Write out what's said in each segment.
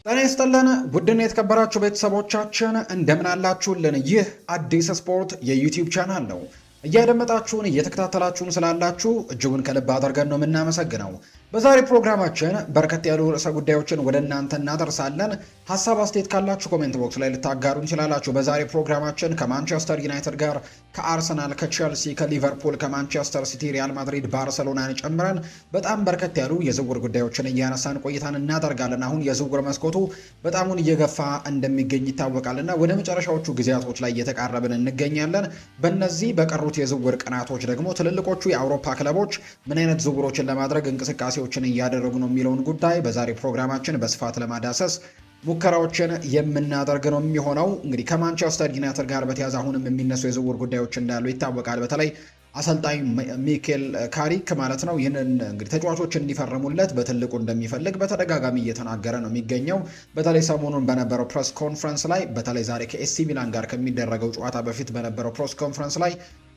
ጤና ይስጥልን ውድና የተከበራችሁ ቤተሰቦቻችን እንደምን አላችሁልን? ይህ አዲስ ስፖርት የዩቲዩብ ቻናል ነው። እያደመጣችሁን እየተከታተላችሁን ስላላችሁ እጅጉን ከልብ አድርገን ነው የምናመሰግነው። በዛሬ ፕሮግራማችን በርከት ያሉ ርዕሰ ጉዳዮችን ወደ እናንተ እናደርሳለን። ሀሳብ አስተያየት ካላችሁ ኮሜንት ቦክስ ላይ ልታጋሩ እንችላላችሁ። በዛሬ ፕሮግራማችን ከማንቸስተር ዩናይትድ ጋር፣ ከአርሰናል፣ ከቼልሲ፣ ከሊቨርፑል፣ ከማንቸስተር ሲቲ፣ ሪያል ማድሪድ፣ ባርሰሎናን ጨምረን በጣም በርከት ያሉ የዝውውር ጉዳዮችን እያነሳን ቆይታን እናደርጋለን። አሁን የዝውውር መስኮቱ በጣሙን እየገፋ እንደሚገኝ ይታወቃልና ወደ መጨረሻዎቹ ጊዜያቶች ላይ እየተቃረብን እንገኛለን። በእነዚህ በቀሩት የዝውውር ቀናቶች ደግሞ ትልልቆቹ የአውሮፓ ክለቦች ምን አይነት ዝውውሮችን ለማድረግ እንቅስቃሴዎችን እያደረጉ ነው የሚለውን ጉዳይ በዛሬ ፕሮግራማችን በስፋት ለማዳሰስ ሙከራዎችን የምናደርግ ነው የሚሆነው። እንግዲህ ከማንቸስተር ዩናይትድ ጋር በተያያዘ አሁንም የሚነሱ የዝውውር ጉዳዮች እንዳሉ ይታወቃል። በተለይ አሰልጣኝ ሚኬል ካሪክ ማለት ነው ይህንን እንግዲህ ተጫዋቾች እንዲፈርሙለት በትልቁ እንደሚፈልግ በተደጋጋሚ እየተናገረ ነው የሚገኘው። በተለይ ሰሞኑን በነበረው ፕሬስ ኮንፈረንስ ላይ በተለይ ዛሬ ከኤሲ ሚላን ጋር ከሚደረገው ጨዋታ በፊት በነበረው ፕሬስ ኮንፈረንስ ላይ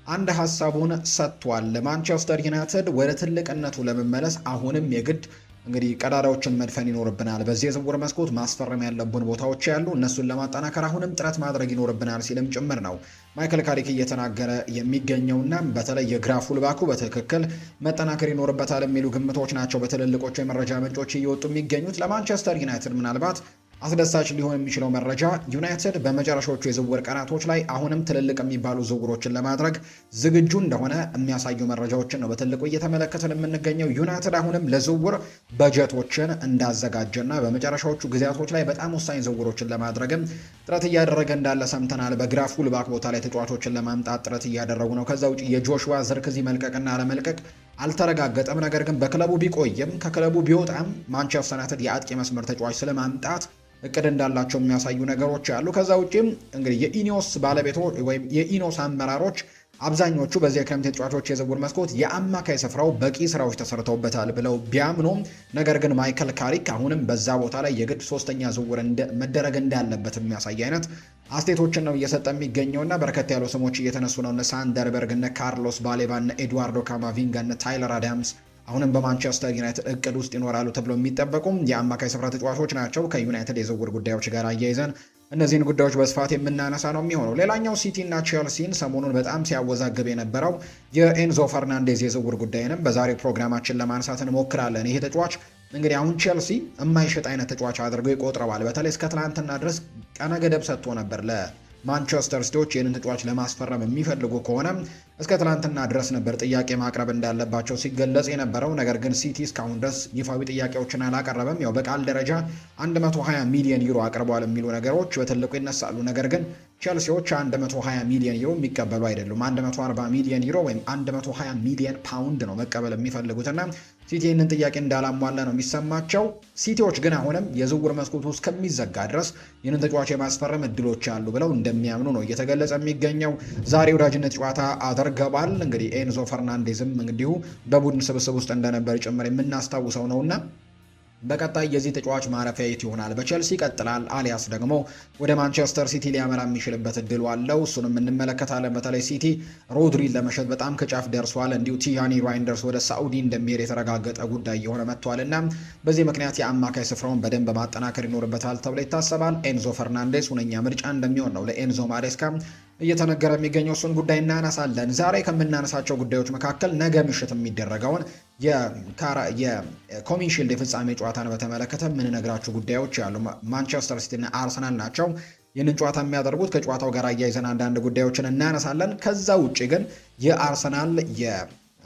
አንድ ሀሳቡን ሰጥቷል። ማንቸስተር ዩናይትድ ወደ ትልቅነቱ ለመመለስ አሁንም የግድ እንግዲህ ቀዳዳዎችን መድፈን ይኖርብናል። በዚህ የዝውውር መስኮት ማስፈረም ያለብን ቦታዎች ያሉ እነሱን ለማጠናከር አሁንም ጥረት ማድረግ ይኖርብናል ሲልም ጭምር ነው ማይክል ካሪክ እየተናገረ የሚገኘውና በተለይ የግራ ፉልባኩ በትክክል መጠናከር ይኖርበታል የሚሉ ግምቶች ናቸው በትልልቆቹ የመረጃ ምንጮች እየወጡ የሚገኙት። ለማንቸስተር ዩናይትድ ምናልባት አስደሳች ሊሆን የሚችለው መረጃ ዩናይትድ በመጨረሻዎቹ የዝውውር ቀናቶች ላይ አሁንም ትልልቅ የሚባሉ ዝውውሮችን ለማድረግ ዝግጁ እንደሆነ የሚያሳዩ መረጃዎችን ነው በትልቁ እየተመለከትን የምንገኘው። ዩናይትድ አሁንም ለዝውውር በጀቶችን እንዳዘጋጀና በመጨረሻዎቹ ጊዜያቶች ላይ በጣም ወሳኝ ዝውውሮችን ለማድረግም ጥረት እያደረገ እንዳለ ሰምተናል። በግራ ፉልባክ ቦታ ላይ ተጫዋቾችን ለማምጣት ጥረት እያደረጉ ነው። ከዛ ውጭ የጆሹዋ ዝርክዚ መልቀቅና አለመልቀቅ አልተረጋገጠም። ነገር ግን በክለቡ ቢቆይም ከክለቡ ቢወጣም ማንቸስተር ዩናይትድ የአጥቂ መስመር ተጫዋች ስለማምጣት እቅድ እንዳላቸው የሚያሳዩ ነገሮች አሉ። ከዛ ውጪም እንግዲህ የኢኒዮስ ባለቤቶች ወይም የኢኖስ አመራሮች አብዛኞቹ በዚህ የክረምት ተጫዋቾች የዝውውር መስኮት የአማካይ ስፍራው በቂ ስራዎች ተሰርተውበታል ብለው ቢያምኑም ነገር ግን ማይክል ካሪክ አሁንም በዛ ቦታ ላይ የግድ ሶስተኛ ዝውውር መደረግ እንዳለበት የሚያሳይ አይነት አስቴቶችን ነው እየሰጠ የሚገኘውና በርከት ያሉ ስሞች እየተነሱ ነው። እነ ሳንደርበርግ፣ እነ ካርሎስ ባሌባ፣ እነ ኤድዋርዶ ካማቪንጋ፣ እነ ታይለር አዳምስ አሁንም በማንቸስተር ዩናይትድ እቅድ ውስጥ ይኖራሉ ተብሎ የሚጠበቁም የአማካይ ስፍራ ተጫዋቾች ናቸው። ከዩናይትድ የዝውውር ጉዳዮች ጋር አያይዘን እነዚህን ጉዳዮች በስፋት የምናነሳ ነው የሚሆነው። ሌላኛው ሲቲ እና ቼልሲን ሰሞኑን በጣም ሲያወዛግብ የነበረው የኤንዞ ፈርናንዴዝ የዝውውር ጉዳይንም በዛሬው ፕሮግራማችን ለማንሳት እንሞክራለን። ይሄ ተጫዋች እንግዲህ አሁን ቼልሲ የማይሸጥ አይነት ተጫዋች አድርገው ይቆጥረዋል። በተለይ እስከ ትናንትና ድረስ ቀነ ገደብ ሰጥቶ ነበር ማንቸስተር ሲቲዎች ይህንን ተጫዋች ለማስፈረም የሚፈልጉ ከሆነ እስከ ትላንትና ድረስ ነበር ጥያቄ ማቅረብ እንዳለባቸው ሲገለጽ የነበረው። ነገር ግን ሲቲ እስካሁን ድረስ ይፋዊ ጥያቄዎችን አላቀረበም። ያው በቃል ደረጃ 120 ሚሊዮን ዩሮ አቅርበዋል የሚሉ ነገሮች በትልቁ ይነሳሉ። ነገር ግን ቼልሲዎች 120 ሚሊዮን ዩሮ የሚቀበሉ አይደሉም። 140 ሚሊዮን ዩሮ ወይም 120 ሚሊዮን ፓውንድ ነው መቀበል የሚፈልጉትና ሲቲ ይህንን ጥያቄ እንዳላሟላ ነው የሚሰማቸው። ሲቲዎች ግን አሁንም የዝውውር መስኮቱ እስከሚዘጋ ድረስ ይህንን ተጫዋች የማስፈረም እድሎች አሉ ብለው እንደሚያምኑ ነው እየተገለጸ የሚገኘው። ዛሬ ወዳጅነት ጨዋታ አድርገዋል። እንግዲህ ኤንዞ ፈርናንዴዝም እንዲሁ በቡድን ስብስብ ውስጥ እንደነበር ጭምር የምናስታውሰው ነውና በቀጣይ የዚህ ተጫዋች ማረፊያ የት ይሆናል? በቼልሲ ይቀጥላል አሊያስ ደግሞ ወደ ማንቸስተር ሲቲ ሊያመራ የሚችልበት እድሉ አለው። እሱንም እንመለከታለን። በተለይ ሲቲ ሮድሪን ለመሸጥ በጣም ከጫፍ ደርሷል። እንዲሁ ቲያኒ ራይንደርስ ወደ ሳዑዲ እንደሚሄድ የተረጋገጠ ጉዳይ የሆነ መጥቷልና በዚህ ምክንያት የአማካይ ስፍራውን በደንብ ማጠናከር ይኖርበታል ተብሎ ይታሰባል። ኤንዞ ፈርናንዴስ ሁነኛ ምርጫ እንደሚሆን ነው ለኤንዞ ማሬስካ እየተነገረ የሚገኘው። እሱን ጉዳይ እናነሳለን። ዛሬ ከምናነሳቸው ጉዳዮች መካከል ነገ ምሽት የሚደረገውን የኮሚን ሺልድ የፍጻሜ ጨዋታን በተመለከተ የምንነግራችሁ ጉዳዮች ያሉ ማንቸስተር ሲቲ እና አርሰናል ናቸው ይህንን ጨዋታ የሚያደርጉት። ከጨዋታው ጋር አያይዘን አንዳንድ ጉዳዮችን እናነሳለን። ከዛ ውጭ ግን የአርሰናል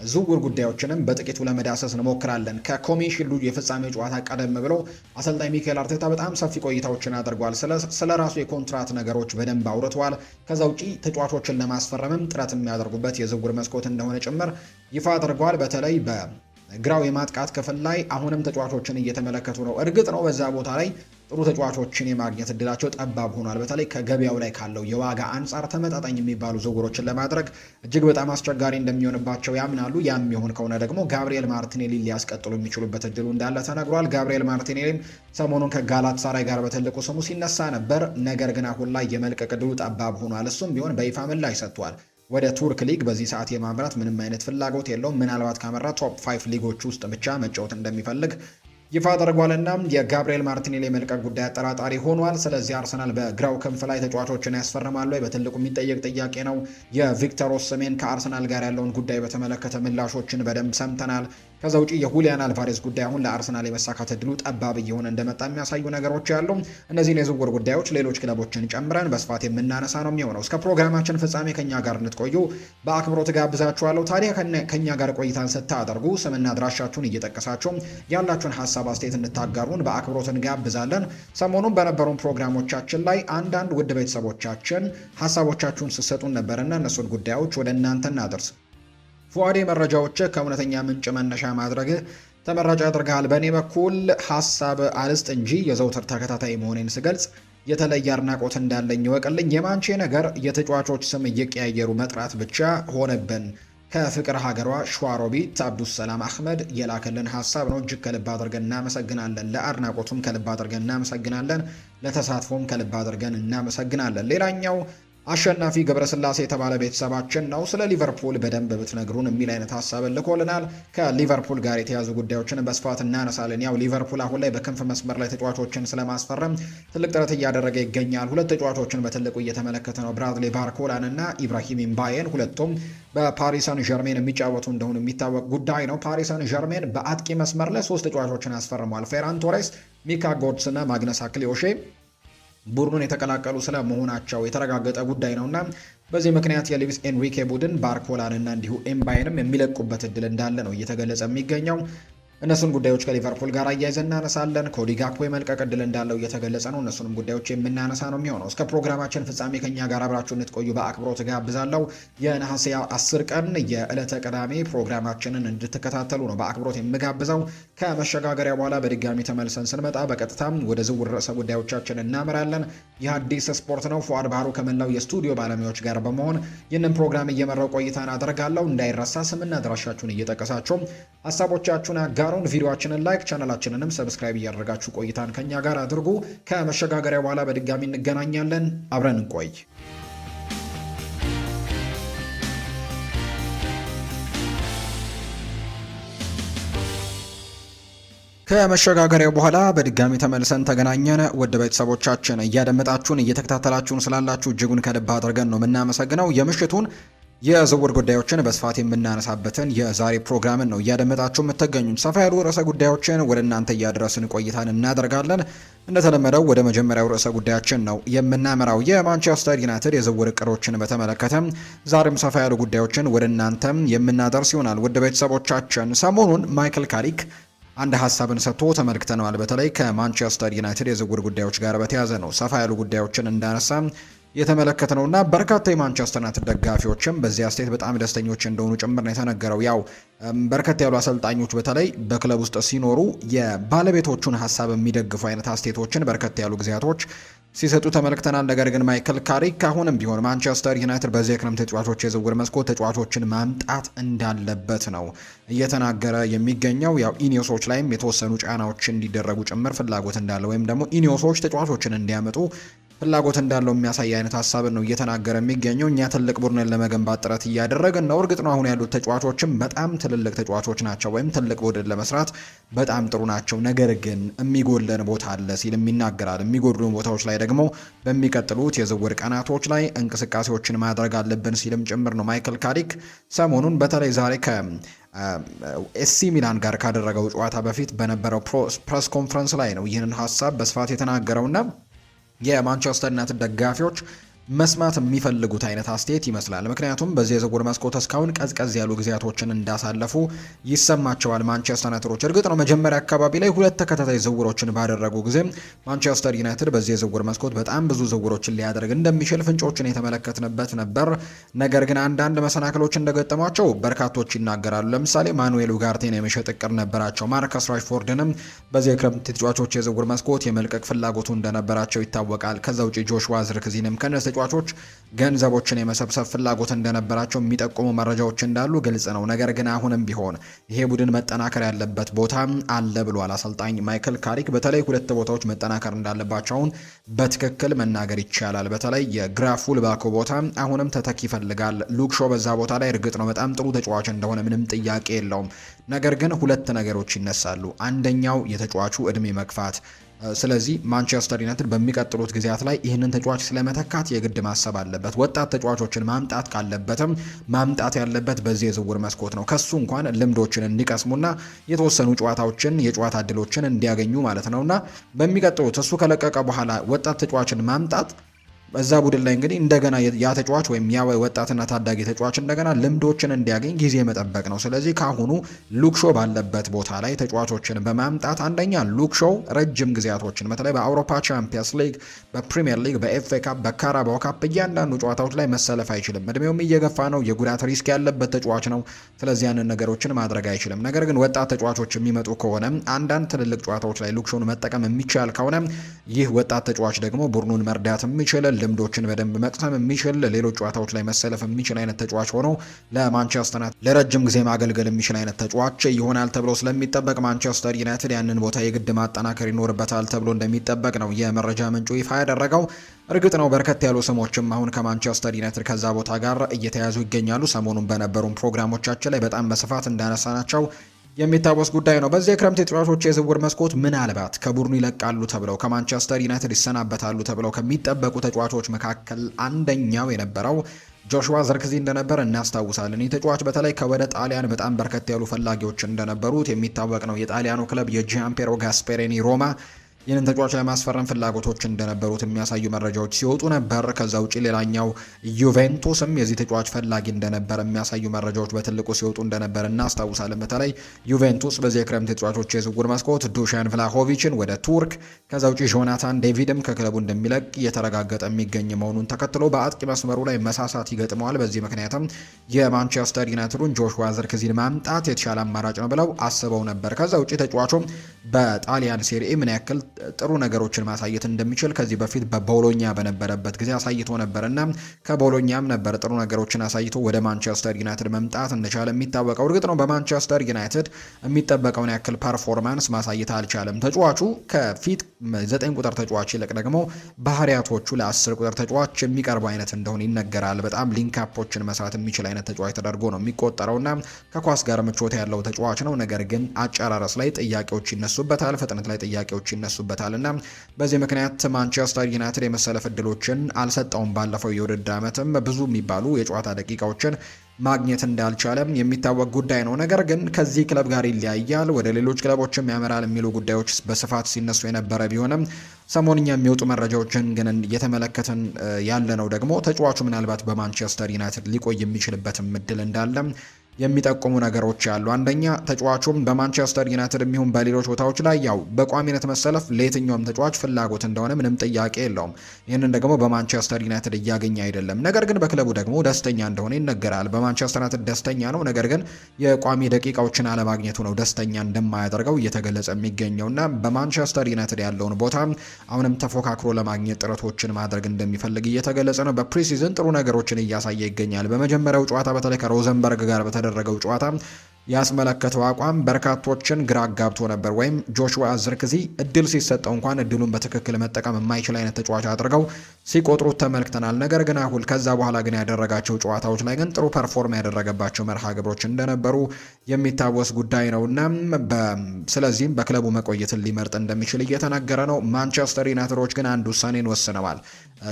ዝውውር ጉዳዮችንም በጥቂቱ ለመዳሰስ እንሞክራለን። ከኮሚን ሺልዱ የፍጻሜ ጨዋታ ቀደም ብሎ አሰልጣኝ ሚካኤል አርቴታ በጣም ሰፊ ቆይታዎችን አድርጓል። ስለ ራሱ የኮንትራት ነገሮች በደንብ አውርተዋል። ከዛ ውጪ ተጫዋቾችን ለማስፈረምም ጥረት የሚያደርጉበት የዝውውር መስኮት እንደሆነ ጭምር ይፋ አድርጓል። በተለይ በግራው የማጥቃት ክፍል ላይ አሁንም ተጫዋቾችን እየተመለከቱ ነው። እርግጥ ነው በዛ ቦታ ላይ ጥሩ ተጫዋቾችን የማግኘት እድላቸው ጠባብ ሆኗል። በተለይ ከገበያው ላይ ካለው የዋጋ አንጻር ተመጣጣኝ የሚባሉ ዝውውሮችን ለማድረግ እጅግ በጣም አስቸጋሪ እንደሚሆንባቸው ያምናሉ። ያም ይሆን ከሆነ ደግሞ ጋብሪኤል ማርቲኔሊ ሊያስቀጥሉ የሚችሉበት እድሉ እንዳለ ተነግሯል። ጋብሪኤል ማርቲኔሊም ሰሞኑን ከጋላት ሳራይ ጋር በትልቁ ስሙ ሲነሳ ነበር። ነገር ግን አሁን ላይ የመልቀቅ እድሉ ጠባብ ሆኗል። እሱም ቢሆን በይፋ ምላሽ ሰጥቷል። ወደ ቱርክ ሊግ በዚህ ሰዓት የማምራት ምንም አይነት ፍላጎት የለውም። ምናልባት ካመራ ቶፕ 5 ሊጎች ውስጥ ብቻ መጫወት እንደሚፈልግ ይፋ አድርጓልና የጋብሪኤል ማርቲኔሊ የመልቀቅ ጉዳይ አጠራጣሪ ሆኗል። ስለዚህ አርሰናል በግራው ክንፍ ላይ ተጫዋቾችን ያስፈርማሉ በትልቁ የሚጠየቅ ጥያቄ ነው። የቪክተር ኦስሜን ከአርሰናል ጋር ያለውን ጉዳይ በተመለከተ ምላሾችን በደንብ ሰምተናል። ከዛ ውጪ የሁሊያን አልቫሬዝ ጉዳይ አሁን ለአርሰናል የመሳካት እድሉ ጠባብ እየሆነ እንደመጣ የሚያሳዩ ነገሮች ያሉ። እነዚህን የዝውውር ጉዳዮች ሌሎች ክለቦችን ጨምረን በስፋት የምናነሳ ነው የሚሆነው። እስከ ፕሮግራማችን ፍጻሜ ከኛ ጋር እንድትቆዩ በአክብሮት ጋብዛችኋለሁ። ታዲያ ከኛ ጋር ቆይታን ስታደርጉ ስምና አድራሻችሁን እየጠቀሳችሁ ያላችሁን ሀሳብ አስተያየት እንድታጋሩን በአክብሮት እንጋብዛለን። ሰሞኑን በነበሩን ፕሮግራሞቻችን ላይ አንዳንድ ውድ ቤተሰቦቻችን ሀሳቦቻችሁን ስትሰጡን ነበርና እነሱን ጉዳዮች ወደ እናንተ እናደርስ። ፉአዴ መረጃዎች ከእውነተኛ ምንጭ መነሻ ማድረግ ተመራጭ ያደርጋል። በእኔ በኩል ሀሳብ አልስጥ እንጂ የዘውትር ተከታታይ መሆኔን ስገልጽ የተለየ አድናቆት እንዳለኝ ይወቅልኝ። የማንቼ ነገር የተጫዋቾች ስም እየቀያየሩ መጥራት ብቻ ሆነብን። ከፍቅር ሀገሯ ሸዋሮቢት አብዱሰላም አህመድ የላከልን ሀሳብ ነው። እጅግ ከልብ አድርገን እናመሰግናለን። ለአድናቆቱም ከልብ አድርገን እናመሰግናለን። ለተሳትፎም ከልብ አድርገን እናመሰግናለን። ሌላኛው አሸናፊ ገብረስላሴ የተባለ ቤተሰባችን ነው። ስለ ሊቨርፑል በደንብ ብትነግሩን የሚል አይነት ሀሳብን ልኮልናል። ከሊቨርፑል ጋር የተያዙ ጉዳዮችን በስፋት እናነሳለን። ያው ሊቨርፑል አሁን ላይ በክንፍ መስመር ላይ ተጫዋቾችን ስለማስፈረም ትልቅ ጥረት እያደረገ ይገኛል። ሁለት ተጫዋቾችን በትልቁ እየተመለከተ ነው፣ ብራድሊ ባርኮላን እና ኢብራሂም ኢምባዬን። ሁለቱም በፓሪሰን ዠርሜን የሚጫወቱ እንደሆኑ የሚታወቅ ጉዳይ ነው። ፓሪሰን ዠርሜን በአጥቂ መስመር ላይ ሶስት ተጫዋቾችን አስፈርሟል። ፌራን ቶሬስ፣ ሚካ ጎድስ እና ማግነስ አክሊዮሼ ቡድኑን የተቀላቀሉ ስለ መሆናቸው የተረጋገጠ ጉዳይ ነውና በዚህ ምክንያት የሉዊስ ኤንሪኬ ቡድን ባርኮላንና እንዲሁ ኤምባይንም የሚለቁበት እድል እንዳለ ነው እየተገለጸ የሚገኘው። እነሱን ጉዳዮች ከሊቨርፑል ጋር አያይዘን እናነሳለን። ኮዲ ጋክፖ የመልቀቅ እድል እንዳለው እየተገለጸ ነው። እነሱንም ጉዳዮች የምናነሳ ነው የሚሆነው። እስከ ፕሮግራማችን ፍጻሜ ከኛ ጋር አብራችሁ እንድትቆዩ በአክብሮት ጋብዛለሁ። የነሐሴ 10 ቀን የዕለተ ቅዳሜ ፕሮግራማችንን እንድትከታተሉ ነው በአክብሮት የምጋብዘው። ከመሸጋገሪያ በኋላ በድጋሚ ተመልሰን ስንመጣ በቀጥታም ወደ ዝውውር ርዕሰ ጉዳዮቻችን እናመራለን። ይህ አዲስ ስፖርት ነው። ፉአድ ባህሩ ከመላው የስቱዲዮ ባለሙያዎች ጋር በመሆን ይህንን ፕሮግራም እየመራው ቆይታን አደርጋለሁ። እንዳይረሳ ስምና አድራሻችሁን እየጠቀሳችሁ ሀሳቦቻችሁን አጋሩን። ቪዲዮአችንን ላይክ፣ ቻናላችንንም ሰብስክራይብ እያደረጋችሁ ቆይታን ከኛ ጋር አድርጉ። ከመሸጋገሪያ በኋላ በድጋሚ እንገናኛለን። አብረን እንቆይ። ከመሸጋገሪያው በኋላ በድጋሚ ተመልሰን ተገናኘን። ውድ ቤተሰቦቻችን እያደመጣችሁን እየተከታተላችሁን ስላላችሁ እጅጉን ከልብ አድርገን ነው የምናመሰግነው። የምሽቱን የዝውውር ጉዳዮችን በስፋት የምናነሳበትን የዛሬ ፕሮግራምን ነው እያደመጣችሁ የምትገኙት። ሰፋ ያሉ ርዕሰ ጉዳዮችን ወደ እናንተ እያደረስን ቆይታን እናደርጋለን። እንደተለመደው ወደ መጀመሪያው ርዕሰ ጉዳያችን ነው የምናመራው። የማንቸስተር ዩናይትድ የዝውውር እቅዶችን በተመለከተ ዛሬም ሰፋ ያሉ ጉዳዮችን ወደ እናንተም የምናደርስ ይሆናል። ውድ ቤተሰቦቻችን ሰሞኑን ማይክል ካሪክ አንድ ሀሳብን ሰጥቶ ተመልክተነዋል። በተለይ ከማንቸስተር ዩናይትድ የዝውውር ጉዳዮች ጋር በተያያዘ ነው ሰፋ ያሉ ጉዳዮችን እንዳነሳ የተመለከትነውና በርካታ የማንቸስተር ዩናይትድ ደጋፊዎችም በዚህ አስተያየት በጣም ደስተኞች እንደሆኑ ጭምር ነው የተነገረው። ያው በርከት ያሉ አሰልጣኞች በተለይ በክለብ ውስጥ ሲኖሩ የባለቤቶቹን ሀሳብ የሚደግፉ አይነት አስተያየቶችን በርከት ያሉ ጊዜያቶች ሲሰጡ ተመልክተናል። ነገር ግን ማይክል ካሪክ አሁንም ቢሆን ማንቸስተር ዩናይትድ በዚህ የክረምት ተጫዋቾች የዝውውር መስኮት ተጫዋቾችን ማምጣት እንዳለበት ነው እየተናገረ የሚገኘው። ያው ኢኒዮሶች ላይም የተወሰኑ ጫናዎች እንዲደረጉ ጭምር ፍላጎት እንዳለው ወይም ደግሞ ኢኒዮሶች ተጫዋቾችን እንዲያመጡ ፍላጎት እንዳለው የሚያሳይ አይነት ሀሳብን ነው እየተናገረ የሚገኘው። እኛ ትልቅ ቡድንን ለመገንባት ጥረት እያደረግን ነው። እርግጥ ነው አሁን ያሉት ተጫዋቾችም በጣም ትልልቅ ተጫዋቾች ናቸው፣ ወይም ትልቅ ቡድን ለመስራት በጣም ጥሩ ናቸው። ነገር ግን የሚጎለን ቦታ አለ ሲልም ይናገራል። የሚጎድሉ ቦታዎች ላይ ደግሞ በሚቀጥሉት የዝውውር ቀናቶች ላይ እንቅስቃሴዎችን ማድረግ አለብን ሲልም ጭምር ነው ማይክል ካሪክ ሰሞኑን በተለይ ዛሬ ኤሲ ሚላን ጋር ካደረገው ጨዋታ በፊት በነበረው ፕሬስ ኮንፈረንስ ላይ ነው ይህንን ሀሳብ በስፋት የተናገረውና የማንቸስተር ዩናይትድ ደጋፊዎች መስማት የሚፈልጉት አይነት አስተያየት ይመስላል። ምክንያቱም በዚህ የዝውውር መስኮት እስካሁን ቀዝቀዝ ያሉ ጊዜያቶችን እንዳሳለፉ ይሰማቸዋል ማንቸስተር ዩናይትዶች። እርግጥ ነው መጀመሪያ አካባቢ ላይ ሁለት ተከታታይ ዝውውሮችን ባደረጉ ጊዜ ማንቸስተር ዩናይትድ በዚህ የዝውውር መስኮት በጣም ብዙ ዝውውሮችን ሊያደርግ እንደሚችል ፍንጮችን የተመለከትንበት ነበር። ነገር ግን አንዳንድ መሰናክሎች እንደገጠሟቸው በርካቶች ይናገራሉ። ለምሳሌ ማኑኤል ኡጋርቴን የመሸጥ እቅድ ነበራቸው። ማርከስ ራሽፎርድንም በዚህ የክረምት ተጫዋቾች የዝውውር መስኮት የመልቀቅ ፍላጎቱ እንደነበራቸው ይታወቃል። ከዛ ውጪ ጆሹዋ ዝርክዚንም ከነሱ ተጫዋቾች ገንዘቦችን የመሰብሰብ ፍላጎት እንደነበራቸው የሚጠቁሙ መረጃዎች እንዳሉ ግልጽ ነው። ነገር ግን አሁንም ቢሆን ይሄ ቡድን መጠናከር ያለበት ቦታ አለ ብሏል አሰልጣኝ ማይክል ካሪክ። በተለይ ሁለት ቦታዎች መጠናከር እንዳለባቸውን በትክክል መናገር ይቻላል። በተለይ የግራ ፉልባክ ቦታ አሁንም ተተኪ ይፈልጋል። ሉክ ሾው በዛ ቦታ ላይ እርግጥ ነው በጣም ጥሩ ተጫዋች እንደሆነ ምንም ጥያቄ የለውም። ነገር ግን ሁለት ነገሮች ይነሳሉ። አንደኛው የተጫዋቹ እድሜ መግፋት። ስለዚህ ማንቸስተር ዩናይትድ በሚቀጥሉት ጊዜያት ላይ ይህንን ተጫዋች ስለመተካት የግድ ማሰብ አለበት። ወጣት ተጫዋቾችን ማምጣት ካለበትም ማምጣት ያለበት በዚህ የዝውውር መስኮት ነው። ከሱ እንኳን ልምዶችን እንዲቀስሙና የተወሰኑ ጨዋታዎችን የጨዋታ እድሎችን እንዲያገኙ ማለት ነውና በሚቀጥሉት እሱ ከለቀቀ በኋላ ወጣት ተጫዋችን ማምጣት በዛ ቡድን ላይ እንግዲህ እንደገና ያ ተጫዋች ወይም ያ ወጣትና ታዳጊ ተጫዋች እንደገና ልምዶችን እንዲያገኝ ጊዜ መጠበቅ ነው። ስለዚህ ካሁኑ ሉክ ሾው ባለበት ቦታ ላይ ተጫዋቾችን በማምጣት አንደኛ ሉክ ሾው ረጅም ጊዜያቶችን በተለይ በአውሮፓ ቻምፒየንስ ሊግ፣ በፕሪሚየር ሊግ፣ በኤፍኤ ካፕ፣ በካራባኦ ካፕ እያንዳንዱ ጨዋታዎች ላይ መሰለፍ አይችልም። እድሜውም እየገፋ ነው። የጉዳት ሪስክ ያለበት ተጫዋች ነው። ስለዚህ ያንን ነገሮችን ማድረግ አይችልም። ነገር ግን ወጣት ተጫዋቾች የሚመጡ ከሆነ አንዳንድ ትልልቅ ጨዋታዎች ላይ ሉክ ሾውን መጠቀም የሚቻል ከሆነ ይህ ወጣት ተጫዋች ደግሞ ቡድኑን መርዳት የሚችል ልምዶችን በደንብ መቅሰም የሚችል ሌሎች ጨዋታዎች ላይ መሰለፍ የሚችል አይነት ተጫዋች ሆኖ ለማንቸስተር ዩናይትድ ለረጅም ጊዜ ማገልገል የሚችል አይነት ተጫዋች ይሆናል ተብሎ ስለሚጠበቅ ማንቸስተር ዩናይትድ ያንን ቦታ የግድ ማጠናከር ይኖርበታል ተብሎ እንደሚጠበቅ ነው የመረጃ ምንጩ ይፋ ያደረገው። እርግጥ ነው በርከት ያሉ ስሞችም አሁን ከማንቸስተር ዩናይትድ ከዛ ቦታ ጋር እየተያዙ ይገኛሉ። ሰሞኑን በነበሩን ፕሮግራሞቻችን ላይ በጣም በስፋት እንዳነሳናቸው የሚታወስ ጉዳይ ነው። በዚህ የክረምት የተጫዋቾች የዝውውር መስኮት ምናልባት ከቡድኑ ይለቃሉ ተብለው ከማንቸስተር ዩናይትድ ይሰናበታሉ ተብለው ከሚጠበቁ ተጫዋቾች መካከል አንደኛው የነበረው ጆሹዋ ዘርክዚ እንደነበር እናስታውሳለን። ይህ ተጫዋች በተለይ ከወደ ጣሊያን በጣም በርከት ያሉ ፈላጊዎች እንደነበሩት የሚታወቅ ነው። የጣሊያኑ ክለብ የጂያምፔሮ ጋስፔሬኒ ሮማ ይህንን ተጫዋች ለማስፈረም ፍላጎቶች እንደነበሩት የሚያሳዩ መረጃዎች ሲወጡ ነበር። ከዛ ውጪ ሌላኛው ዩቬንቱስም የዚህ ተጫዋች ፈላጊ እንደነበር የሚያሳዩ መረጃዎች በትልቁ ሲወጡ እንደነበር እናስታውሳለን። በተለይ ዩቬንቱስ በዚህ የክረምት ተጫዋቾች የዝውውር መስኮት ዱሻን ቭላሆቪችን ወደ ቱርክ፣ ከዛ ውጪ ጆናታን ዴቪድም ከክለቡ እንደሚለቅ እየተረጋገጠ የሚገኝ መሆኑን ተከትሎ በአጥቂ መስመሩ ላይ መሳሳት ይገጥመዋል። በዚህ ምክንያትም የማንቸስተር ዩናይትዱን ጆሹዋ ዘርክዚን ማምጣት የተሻለ አማራጭ ነው ብለው አስበው ነበር። ከዛ ውጪ ተጫዋቹም በጣሊያን ሴሪኤ ምን ያክል ጥሩ ነገሮችን ማሳየት እንደሚችል ከዚህ በፊት በቦሎኛ በነበረበት ጊዜ አሳይቶ ነበርና ከቦሎኛም ነበር ጥሩ ነገሮችን አሳይቶ ወደ ማንቸስተር ዩናይትድ መምጣት እንደቻለ የሚታወቀው። እርግጥ ነው በማንቸስተር ዩናይትድ የሚጠበቀውን ያክል ፐርፎርማንስ ማሳየት አልቻለም። ተጫዋቹ ከፊት 9 ቁጥር ተጫዋች ይልቅ ደግሞ ባህሪያቶቹ ለ10 ቁጥር ተጫዋች የሚቀርቡ አይነት እንደሆነ ይነገራል። በጣም ሊንካፖችን መስራት የሚችል አይነት ተጫዋች ተደርጎ ነው የሚቆጠረውና ከኳስ ጋር ምቾት ያለው ተጫዋች ነው። ነገር ግን አጨራረስ ላይ ጥያቄዎች ይነሱበታል፣ ፍጥነት ላይ ጥያቄዎች ይነሱበታል እና በዚህ ምክንያት ማንቸስተር ዩናይትድ የመሰለፍ እድሎችን አልሰጠውም። ባለፈው የውድድር ዓመትም ብዙ የሚባሉ የጨዋታ ደቂቃዎችን ማግኘት እንዳልቻለም የሚታወቅ ጉዳይ ነው። ነገር ግን ከዚህ ክለብ ጋር ይለያያል፣ ወደ ሌሎች ክለቦችም ያመራል የሚሉ ጉዳዮች በስፋት ሲነሱ የነበረ ቢሆንም ሰሞንኛ የሚወጡ መረጃዎችን ግን እየተመለከትን ያለ ነው ደግሞ ተጫዋቹ ምናልባት በማንቸስተር ዩናይትድ ሊቆይ የሚችልበትም እድል እንዳለ የሚጠቁሙ ነገሮች ያሉ። አንደኛ ተጫዋቹም በማንቸስተር ዩናይትድ የሚሆን በሌሎች ቦታዎች ላይ ያው በቋሚነት መሰለፍ ለየትኛውም ተጫዋች ፍላጎት እንደሆነ ምንም ጥያቄ የለውም። ይህንን ደግሞ በማንቸስተር ዩናይትድ እያገኘ አይደለም። ነገር ግን በክለቡ ደግሞ ደስተኛ እንደሆነ ይነገራል። በማንቸስተር ዩናይትድ ደስተኛ ነው። ነገር ግን የቋሚ ደቂቃዎችን አለማግኘቱ ነው ደስተኛ እንደማያደርገው እየተገለጸ የሚገኘውና በማንቸስተር ዩናይትድ ያለውን ቦታ አሁንም ተፎካክሮ ለማግኘት ጥረቶችን ማድረግ እንደሚፈልግ እየተገለጸ ነው። በፕሪሲዝን ጥሩ ነገሮችን እያሳየ ይገኛል። በመጀመሪያው ጨዋታ በተለይ ከሮዘንበርግ ጋር ያደረገው ጨዋታ ያስመለከተው አቋም በርካቶችን ግራ አጋብቶ ነበር። ወይም ጆሹዋ ዘርክዚ እድል ሲሰጠው እንኳን እድሉን በትክክል መጠቀም የማይችል አይነት ተጫዋች አድርገው ሲቆጥሩት ተመልክተናል። ነገር ግን አሁን ከዛ በኋላ ግን ያደረጋቸው ጨዋታዎች ላይ ግን ጥሩ ፐርፎርም ያደረገባቸው መርሃ ግብሮች እንደነበሩ የሚታወስ ጉዳይ ነውና ስለዚህም በክለቡ መቆየትን ሊመርጥ እንደሚችል እየተነገረ ነው። ማንቸስተር ዩናይትዶች ግን አንድ ውሳኔን ወስነዋል።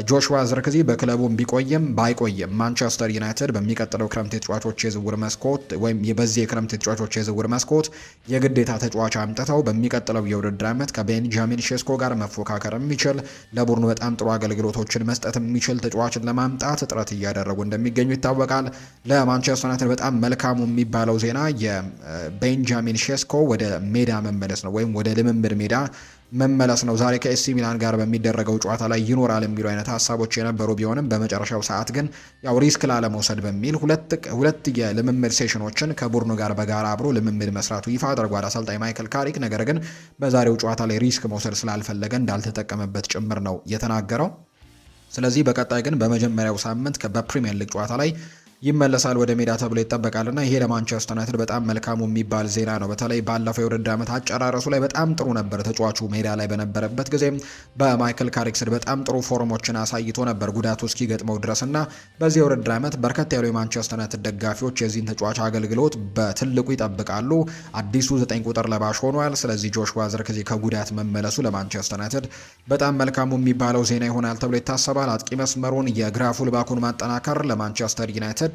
ጆሹዋ ዘርክዚ በክለቡ ቢቆይም ባይቆይም ማንቸስተር ዩናይትድ በሚቀጥለው ክረምት የተጫዋቾች የዝውውር መስኮት ወይም በዚህ የክረምት የተጫዋቾች የዝውውር መስኮት የግዴታ ተጫዋች አምጥተው በሚቀጥለው የውድድር ዓመት ከቤንጃሚን ሼስኮ ጋር መፎካከር የሚችል ለቡድኑ በጣም ጥሩ አገልግሎቶችን መስጠት የሚችል ተጫዋችን ለማምጣት ጥረት እያደረጉ እንደሚገኙ ይታወቃል። ለማንቸስተር ዩናይትድ በጣም መልካሙ የሚባለው ዜና የቤንጃሚን ሼስኮ ወደ ሜዳ መመለስ ነው ወይም ወደ ልምምድ ሜዳ መመለስ ነው። ዛሬ ከኤሲ ሚላን ጋር በሚደረገው ጨዋታ ላይ ይኖራል የሚሉ አይነት ሀሳቦች የነበሩ ቢሆንም በመጨረሻው ሰዓት ግን ያው ሪስክ ላለመውሰድ በሚል ሁለት የልምምድ ሴሽኖችን ከቡድኑ ጋር በጋራ አብሮ ልምምድ መስራቱ ይፋ አድርጓል አሰልጣኝ ማይክል ካሪክ። ነገር ግን በዛሬው ጨዋታ ላይ ሪስክ መውሰድ ስላልፈለገ እንዳልተጠቀመበት ጭምር ነው የተናገረው። ስለዚህ በቀጣይ ግን በመጀመሪያው ሳምንት በፕሪሚየር ሊግ ጨዋታ ላይ ይመለሳል ወደ ሜዳ ተብሎ ይጠበቃልና ይሄ ለማንቸስተር ዩናይትድ በጣም መልካሙ የሚባል ዜና ነው። በተለይ ባለፈው የውድድር ዓመት አጨራረሱ ላይ በጣም ጥሩ ነበር። ተጫዋቹ ሜዳ ላይ በነበረበት ጊዜ በማይክል ካሪክ ስር በጣም ጥሩ ፎርሞችን አሳይቶ ነበር ጉዳቱ እስኪገጥመው ድረስና በዚህ የውድድር ዓመት በርከት ያሉ የማንቸስተር ዩናይትድ ደጋፊዎች የዚህን ተጫዋች አገልግሎት በትልቁ ይጠብቃሉ። አዲሱ 9 ቁጥር ለባሽ ሆኗል። ስለዚህ ጆሹዋ ዝርክዚ ከጉዳት መመለሱ ለማንቸስተር ዩናይትድ በጣም መልካሙ የሚባለው ዜና ይሆናል ተብሎ ይታሰባል። አጥቂ መስመሩን የግራ ፉልባኩን ማጠናከር ለማንቸስተር ዩናይትድ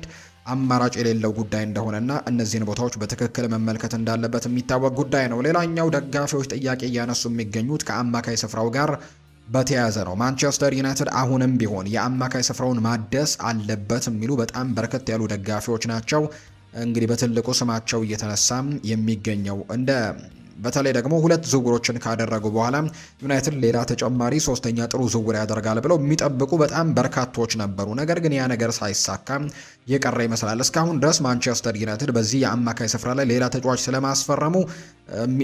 አማራጭ የሌለው ጉዳይ እንደሆነና እነዚህን ቦታዎች በትክክል መመልከት እንዳለበት የሚታወቅ ጉዳይ ነው። ሌላኛው ደጋፊዎች ጥያቄ እያነሱ የሚገኙት ከአማካይ ስፍራው ጋር በተያያዘ ነው። ማንቸስተር ዩናይትድ አሁንም ቢሆን የአማካይ ስፍራውን ማደስ አለበት የሚሉ በጣም በርከት ያሉ ደጋፊዎች ናቸው። እንግዲህ በትልቁ ስማቸው እየተነሳም የሚገኘው በተለይ ደግሞ 2 ዝውውሮችን ካደረጉ በኋላ ዩናይትድ ሌላ ተጨማሪ 3ኛ ጥሩ ዝውውር ያደርጋል ብለው የሚጠብቁ በጣም በርካቶች ነበሩ። ነገር ግን ያ ነገር ሳይሳካ የቀረ ይመስላል። እስካሁን ድረስ ማንቸስተር ዩናይትድ በዚህ የአማካይ ስፍራ ላይ ሌላ ተጫዋች ስለማስፈረሙ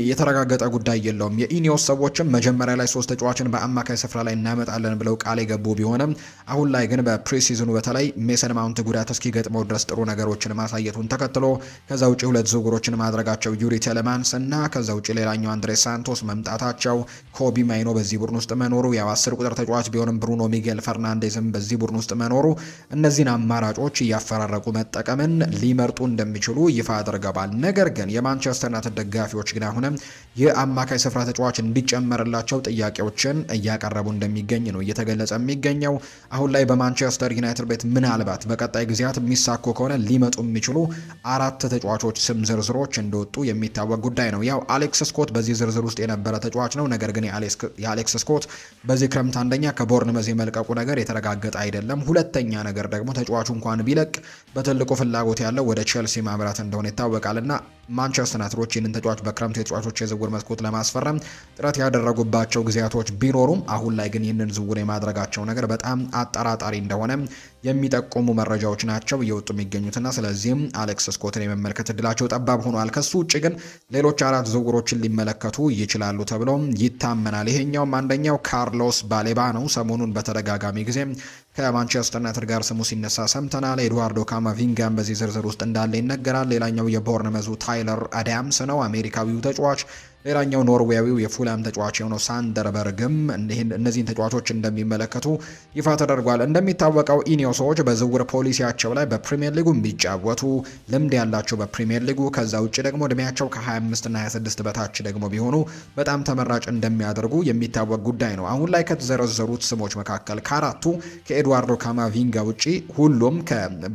የተረጋገጠ ጉዳይ የለውም። የኢኒዮስ ሰዎችም መጀመሪያ ላይ 3 ተጫዋችን በአማካይ ስፍራ ላይ እናመጣለን ብለው ቃል የገቡ ቢሆንም አሁን ላይ ግን በፕሪሲዝኑ በተለይ ሜሰን ማውንት ጉዳት እስኪገጥመው ድረስ ጥሩ ነገሮችን ማሳየቱን ተከትሎ ከዛ ውጪ 2 ዝውውሮችን ማድረጋቸው ዩሪ ቴሌማንስ እና ከዛ ውጪ ሌላኛው አንድሬ ሳንቶስ መምጣታቸው፣ ኮቢ ማይኖ በዚህ ቡድን ውስጥ መኖሩ፣ ያው 10 ቁጥር ተጫዋች ቢሆንም ብሩኖ ሚጌል ፈርናንዴዝም በዚህ ቡድን ውስጥ መኖሩ እነዚህን አማራጮች እያፈራረቁ መጠቀምን ሊመርጡ እንደሚችሉ ይፋ አድርገዋል። ነገር ግን የማንቸስተር ዩናይትድ ደጋፊዎች ግን አሁንም የአማካይ ስፍራ ተጫዋች እንዲጨመርላቸው ጥያቄዎችን እያቀረቡ እንደሚገኝ ነው እየተገለጸ የሚገኘው። አሁን ላይ በማንቸስተር ዩናይትድ ቤት ምናልባት በቀጣይ ጊዜያት የሚሳኩ ከሆነ ሊመጡ የሚችሉ 4 ተጫዋቾች ስም ዝርዝሮች እንደወጡ የሚታወቅ ጉዳይ ነው። ያው አሌክስ ስኮት በዚህ ዝርዝር ውስጥ የነበረ ተጫዋች ነው። ነገር ግን የአሌክስ ስኮት በዚህ ክረምት አንደኛ ከቦርንመዝ የመልቀቁ ነገር የተረጋገጠ አይደለም። ሁለተኛ ነገር ደግሞ ተጫዋቹ እንኳን ቢለቅ በትልቁ ፍላጎት ያለው ወደ ቼልሲ ማምራት እንደሆነ ይታወቃልና ማንቸስተር ዩናይትዶች ይህንን ተጫዋች በክረምቱ የተጫዋቾች የዝውውር መስኮት ለማስፈረም ጥረት ያደረጉባቸው ጊዜያቶች ቢኖሩም አሁን ላይ ግን ይህንን ዝውውር የማድረጋቸው ነገር በጣም አጠራጣሪ እንደሆነ የሚጠቁሙ መረጃዎች ናቸው እየወጡ የሚገኙትና ስለዚህም አሌክስ ስኮትን የመመልከት እድላቸው ጠባብ ሆኗል። ከሱ ውጭ ግን ሌሎች 4 ዝውውሮችን ሊመለከቱ ይችላሉ ተብሎ ይታመናል። ይሄኛውም አንደኛው ካርሎስ ባሌባ ነው። ሰሞኑን በተደጋጋሚ ጊዜ ከማንቸስተር ዩናይትድ ጋር ስሙ ሲነሳ ሰምተናል። ኤድዋርዶ ካማቪንጋም በዚህ ዝርዝር ውስጥ እንዳለ ይነገራል። ሌላኛው የቦርንመዙ ታይለር አዳምስ ነው፣ አሜሪካዊው ተጫዋች። ሌላኛው ኖርዌያዊው የፉላም ተጫዋች የሆነው ሳንደርበርግም እነዚህን ተጫዋቾች እንደሚመለከቱ ይፋ ተደርጓል። እንደሚታወቀው ኢኒዮሶች በዝውውር ፖሊሲያቸው ላይ በፕሪሚየር ሊጉ ቢጫወቱ ልምድ ያላቸው በፕሪሚየር ሊጉ ከዛ ውጭ ደግሞ እድሜያቸው ከ25 እና 26 በታች ደግሞ ቢሆኑ በጣም ተመራጭ እንደሚያደርጉ የሚታወቅ ጉዳይ ነው። አሁን ላይ ከተዘረዘሩት ስሞች መካከል ከአራቱ ከኤድዋርዶ ካማቪንጋ ውጪ ሁሉም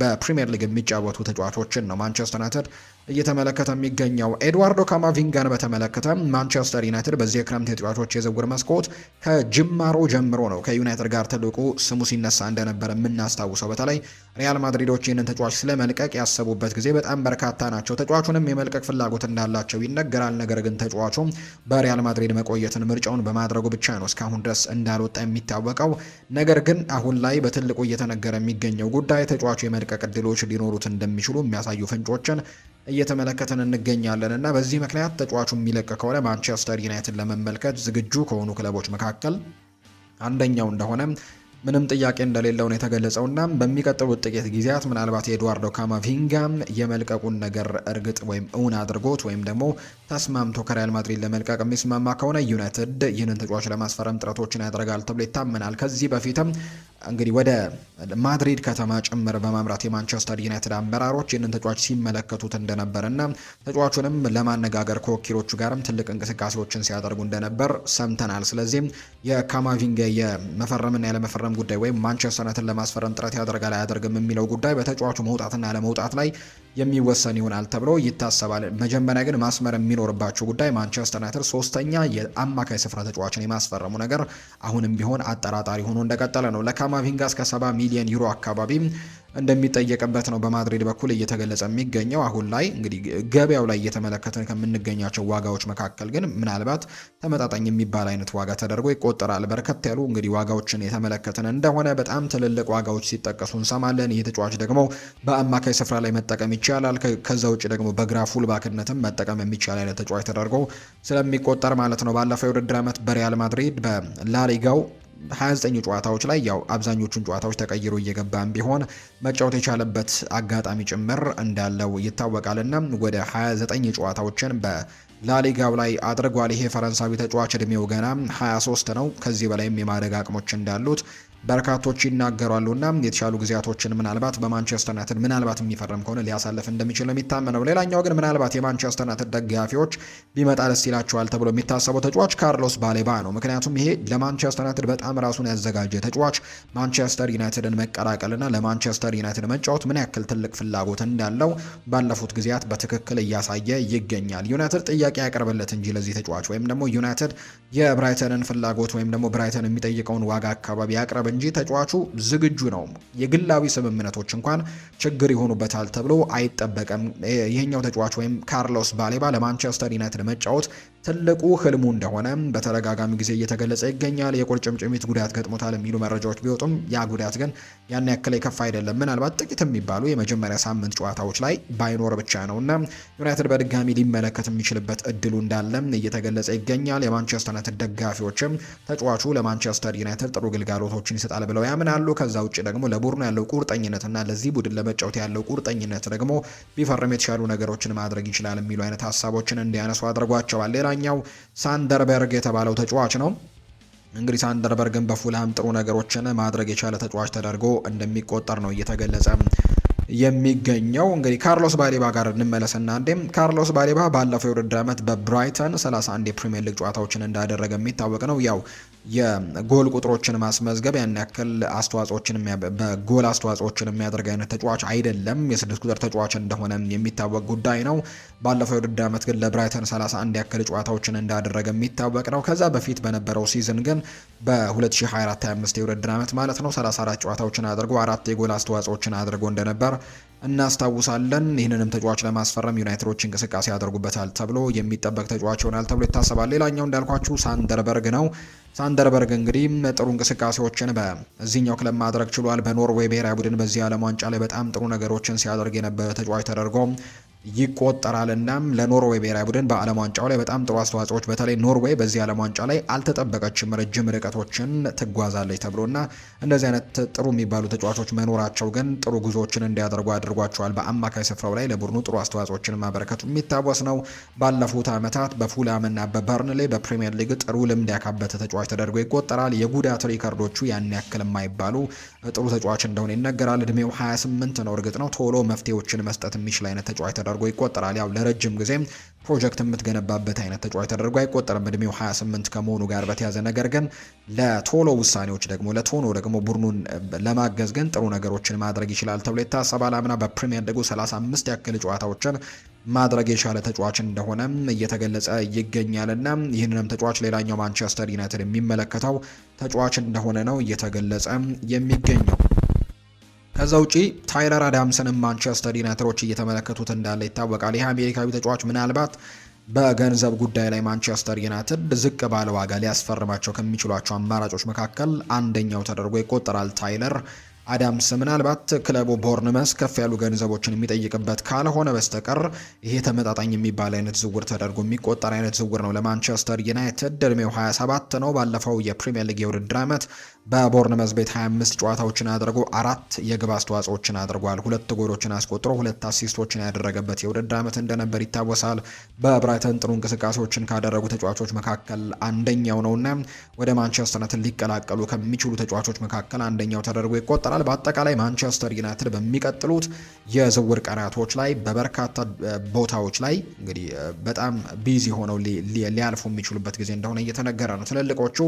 በፕሪሚየር ሊግ የሚጫወቱ ተጫዋቾችን ነው ማንቸስተር ዩናይትድ እየተመለከተ የሚገኘው። ኤድዋርዶ ካማቪንጋን በተመለከተ ማንቸስተር ዩናይትድ በዚህ የክረምት የተጫዋቾች የዝውውር መስኮት ከጅማሮ ጀምሮ ነው ከዩናይትድ ጋር ትልቁ ስሙ ሲነሳ እንደነበረ የምናስታውሰው። በተለይ ሪያል ማድሪዶች ይህንን ተጫዋች ስለመልቀቅ ያሰቡበት ጊዜ በጣም በርካታ ናቸው። ተጫዋቹንም የመልቀቅ ፍላጎት እንዳላቸው ይነገራል። ነገር ግን ተጫዋቹ በሪያል ማድሪድ መቆየትን ምርጫውን በማድረጉ ብቻ ነው እስካሁን ድረስ እንዳልወጣ የሚታወቀው። ነገር ግን አሁን ላይ በትልቁ እየተነገረ የሚገኘው ጉዳይ ተጫዋቹ የመልቀቅ እድሎች ሊኖሩት እንደሚችሉ የሚያሳዩ ፍንጮችን እየተመለከተን እንገኛለን እና በዚህ ምክንያት ተጫዋቹ የሚለቅ ከሆነ ማንቸስተር ዩናይትድ ለመመልከት ዝግጁ ከሆኑ ክለቦች መካከል አንደኛው እንደሆነ ምንም ጥያቄ እንደሌለው ነው የተገለጸውና በሚቀጥሉት ጥቂት ጊዜያት ምናልባት የኤድዋርዶ ካማቪንጋም የመልቀቁን ነገር እርግጥ ወይም እውን አድርጎት ወይም ደግሞ ተስማምቶ ከሪያል ማድሪድ ለመልቀቅ የሚስማማ ከሆነ ዩናይትድ ይህንን ተጫዋች ለማስፈረም ጥረቶችን ያደርጋል ተብሎ ይታመናል። ከዚህ በፊትም እንግዲህ ወደ ማድሪድ ከተማ ጭምር በማምራት የማንቸስተር ዩናይትድ አመራሮች ይህንን ተጫዋች ሲመለከቱት እንደነበርና ተጫዋቹንም ለማነጋገር ከወኪሎቹ ጋርም ትልቅ እንቅስቃሴዎችን ሲያደርጉ እንደነበር ሰምተናል። ስለዚህም የካማቪንጋ የመፈረምና ያለመፈረም ጉዳይ ወይም ማንቸስተር ዩናይትድ ለማስፈረም ጥረት ያደርጋል አያደርግም የሚለው ጉዳይ በተጫዋቹ መውጣትና ያለመውጣት ላይ የሚወሰን ይሆናል ተብሎ ይታሰባል። መጀመሪያ ግን ማስመር የሚኖርባቸው ጉዳይ ማንቸስተር ዩናይትድ 3ኛ የአማካይ ስፍራ ተጫዋችን የማስፈረሙ ነገር አሁንም ቢሆን አጠራጣሪ ሆኖ እንደቀጠለ ነው። ለካማቪንጋ እስከ 70 ሚሊዮን ዩሮ አካባቢ እንደሚጠየቅበት ነው በማድሪድ በኩል እየተገለጸ የሚገኘው። አሁን ላይ እንግዲህ ገበያው ላይ እየተመለከተን ከምንገኛቸው ዋጋዎች መካከል ግን ምናልባት ተመጣጣኝ የሚባል አይነት ዋጋ ተደርጎ ይቆጠራል። በርከት ያሉ እንግዲህ ዋጋዎችን የተመለከተን እንደሆነ በጣም ትልልቅ ዋጋዎች ሲጠቀሱ እንሰማለን። ይህ ተጫዋች ደግሞ በአማካይ ስፍራ ላይ መጠቀም ይቻላል። ከዛ ውጭ ደግሞ በግራ ፉልባክነትም መጠቀም የሚቻል አይነት ተጫዋች ተደርጎ ስለሚቆጠር ማለት ነው። ባለፈው የውድድር ዓመት በሪያል ማድሪድ በላሊጋው 29 ጨዋታዎች ላይ ያው አብዛኞቹን ጨዋታዎች ተቀይሮ እየገባም ቢሆን መጫወት የቻለበት አጋጣሚ ጭምር እንዳለው ይታወቃልና ወደ 29 ጨዋታዎችን በላሊጋው ላይ አድርጓል። ይሄ ፈረንሳዊ ተጫዋች እድሜው ገና 23 ነው። ከዚህ በላይም የማደግ አቅሞች እንዳሉት በርካቶች ይናገራሉና የተሻሉ ጊዜያቶችን ምናልባት በማንቸስተር ዩናይትድ ምናልባት የሚፈርም ከሆነ ሊያሳልፍ እንደሚችል ነው የሚታመነው። ሌላኛው ግን ምናልባት የማንቸስተር ዩናይትድ ደጋፊዎች ቢመጣ ደስ ይላቸዋል ተብሎ የሚታሰበው ተጫዋች ካርሎስ ባሌባ ነው። ምክንያቱም ይሄ ለማንቸስተር ዩናይትድ በጣም ራሱን ያዘጋጀ ተጫዋች ማንቸስተር ዩናይትድን መቀላቀልና ለማንቸስተር ዩናይትድ መጫወት ምን ያክል ትልቅ ፍላጎት እንዳለው ባለፉት ጊዜያት በትክክል እያሳየ ይገኛል። ዩናይትድ ጥያቄ ያቀርበለት እንጂ ለዚህ ተጫዋች ወይም ደግሞ ዩናይትድ የብራይተንን ፍላጎት ወይም ደግሞ ብራይተን የሚጠይቀውን ዋጋ አካባቢ ያቅርብ እንጂ ተጫዋቹ ዝግጁ ነው። የግላዊ ስምምነቶች እንኳን ችግር ይሆኑበታል ተብሎ አይጠበቅም። ይሄኛው ተጫዋች ወይም ካርሎስ ባሌባ ለማንቸስተር ዩናይትድ መጫወት ትልቁ ህልሙ እንደሆነ በተደጋጋሚ ጊዜ እየተገለጸ ይገኛል። የቁርጭምጭሚት ጉዳት ገጥሞታል የሚሉ መረጃዎች ቢወጡም ያ ጉዳት ግን ያን ያክል የከፋ አይደለም። ምናልባት ጥቂት የሚባሉ የመጀመሪያ ሳምንት ጨዋታዎች ላይ ባይኖር ብቻ ነውና ዩናይትድ በድጋሚ ሊመለከት የሚችልበት እድሉ እንዳለ እየተገለጸ ይገኛል። የማንቸስተር ዩናይትድ ደጋፊዎችም ተጫዋቹ ለማንቸስተር ዩናይትድ ጥሩ ግልጋሎቶችን ይሰጣል ብለው ያምናሉ። ከዛ ውጭ ደግሞ ለቡድኑ ያለው ቁርጠኝነትና ለዚህ ቡድን ለመጫወት ያለው ቁርጠኝነት ደግሞ ቢፈርም የተሻሉ ነገሮችን ማድረግ ይችላል የሚሉ አይነት ሀሳቦችን እንዲያነሱ አድርጓቸዋል። ሌላኛው ሳንደርበርግ የተባለው ተጫዋች ነው። እንግዲህ ሳንደርበርግን በፉልሃም ጥሩ ነገሮችን ማድረግ የቻለ ተጫዋች ተደርጎ እንደሚቆጠር ነው እየተገለጸ የሚገኘው። እንግዲህ ካርሎስ ባሌባ ጋር እንመለስና አንዴም ካርሎስ ባሌባ ባለፈው የውድድር ዓመት በብራይተን 31 የፕሪሚየር ሊግ ጨዋታዎችን እንዳደረገ የሚታወቅ ነው። ያው የጎል ቁጥሮችን ማስመዝገብ ያን ያክል በጎል አስተዋጽኦችን የሚያደርግ አይነት ተጫዋች አይደለም። የ6 ቁጥር ተጫዋች እንደሆነ የሚታወቅ ጉዳይ ነው። ባለፈው የውድድር ዓመት ግን ለብራይተን 31 ያክል ጨዋታዎችን እንዳደረገ የሚታወቅ ነው። ከዛ በፊት በነበረው ሲዝን ግን በ2024/25 የውድድር ዓመት ማለት ነው 34 ጨዋታዎችን አድርጎ 4 የጎል አስተዋጽኦችን አድርጎ እንደነበር እናስታውሳለን። ይህንንም ተጫዋች ለማስፈረም ዩናይትዶች እንቅስቃሴ ያደርጉበታል ተብሎ የሚጠበቅ ተጫዋች ይሆናል ተብሎ ይታሰባል። ሌላኛው እንዳልኳችሁ ሳንደርበርግ ነው። ሳንደርበርግ እንግዲህ ጥሩ እንቅስቃሴዎችን በዚህኛው ክለብ ማድረግ ችሏል። በኖርዌይ ብሔራዊ ቡድን በዚህ ዓለም ዋንጫ ላይ በጣም ጥሩ ነገሮችን ሲያደርግ የነበረ ተጫዋች ተደርጎ ይቆጠራል። እናም ለኖርዌይ ብሔራዊ ቡድን በዓለም ዋንጫው ላይ በጣም ጥሩ አስተዋጽኦች፣ በተለይ ኖርዌይ በዚህ ዓለም ዋንጫ ላይ አልተጠበቀችም ረጅም ርቀቶችን ትጓዛለች ተብሎና እንደዚህ አይነት ጥሩ የሚባሉ ተጫዋቾች መኖራቸው ግን ጥሩ ጉዞዎችን እንዲያደርጉ አድርጓቸዋል። በአማካይ ስፍራው ላይ ለቡድኑ ጥሩ አስተዋጽኦችን ማበረከቱ የሚታወስ ነው። ባለፉት ዓመታት በፉላምና በበርንሌ በፕሪሚየር ሊግ ጥሩ ልምድ ያካበተ ተጫዋች ተደርጎ ይቆጠራል። የጉዳት ሪከርዶቹ ያን ያክል የማይባሉ ጥሩ ተጫዋች እንደሆነ ይነገራል። እድሜው 28 ነው። እርግጥ ነው ቶሎ መፍትሄዎችን መስጠት የሚችል አይነት ተጫዋች ተደርጎ ይቆጠራል። ያው ለረጅም ጊዜ ፕሮጀክት የምትገነባበት አይነት ተጫዋች ተደርጎ አይቆጠርም እድሜው 28 ከመሆኑ ጋር በተያዘ ነገር ግን ለቶሎ ውሳኔዎች ደግሞ ለቶሎ ደግሞ ቡድኑን ለማገዝ ግን ጥሩ ነገሮችን ማድረግ ይችላል ተብሎ ይታሰባል። አምና በፕሪሚየር ሊጉ 35 ያክል ጨዋታዎችን ማድረግ የቻለ ተጫዋች እንደሆነ እየተገለጸ ይገኛልና ይህንንም ተጫዋች ሌላኛው ማንቸስተር ዩናይትድ የሚመለከተው ተጫዋች እንደሆነ ነው እየተገለጸ የሚገኘው። ከዛ ውጪ ታይለር አዳምስንም ማንቸስተር ዩናይትዶች እየተመለከቱት እንዳለ ይታወቃል። ይህ አሜሪካዊ ተጫዋች ምናልባት በገንዘብ ጉዳይ ላይ ማንቸስተር ዩናይትድ ዝቅ ባለ ዋጋ ሊያስፈርማቸው ከሚችሏቸው አማራጮች መካከል አንደኛው ተደርጎ ይቆጠራል። ታይለር አዳምስ ምናልባት ክለቡ ቦርንመስ ከፍ ያሉ ገንዘቦችን የሚጠይቅበት ካልሆነ በስተቀር ይሄ ተመጣጣኝ የሚባል አይነት ዝውውር ተደርጎ የሚቆጠር አይነት ዝውውር ነው ለማንቸስተር ዩናይትድ። እድሜው 27 ነው። ባለፈው የፕሪሚየር ሊግ የውድድር ዓመት በቦርንመስ ቤት 25 ጨዋታዎችን አድርጎ 4 የግብ አስተዋጽኦችን አድርጓል። 2 ጎሎችን አስቆጥሮ 2 አሲስቶችን ያደረገበት የውድድር ዓመት እንደነበር ይታወሳል። በብራይተን ጥሩ እንቅስቃሴዎችን ካደረጉ ተጫዋቾች መካከል አንደኛው ነውና ወደ ማንቸስተር ዩናይትድ ሊቀላቀሉ ከሚችሉ ተጫዋቾች መካከል አንደኛው ተደርጎ ይቆጠራል። በአጠቃላይ ማንቸስተር ዩናይትድ በሚቀጥሉት የዝውውር ቀናቶች ላይ በበርካታ ቦታዎች ላይ እንግዲህ በጣም ቢዚ ሆነው ሊያልፉ የሚችሉበት ጊዜ እንደሆነ እየተነገረ ነው። ትልልቆቹ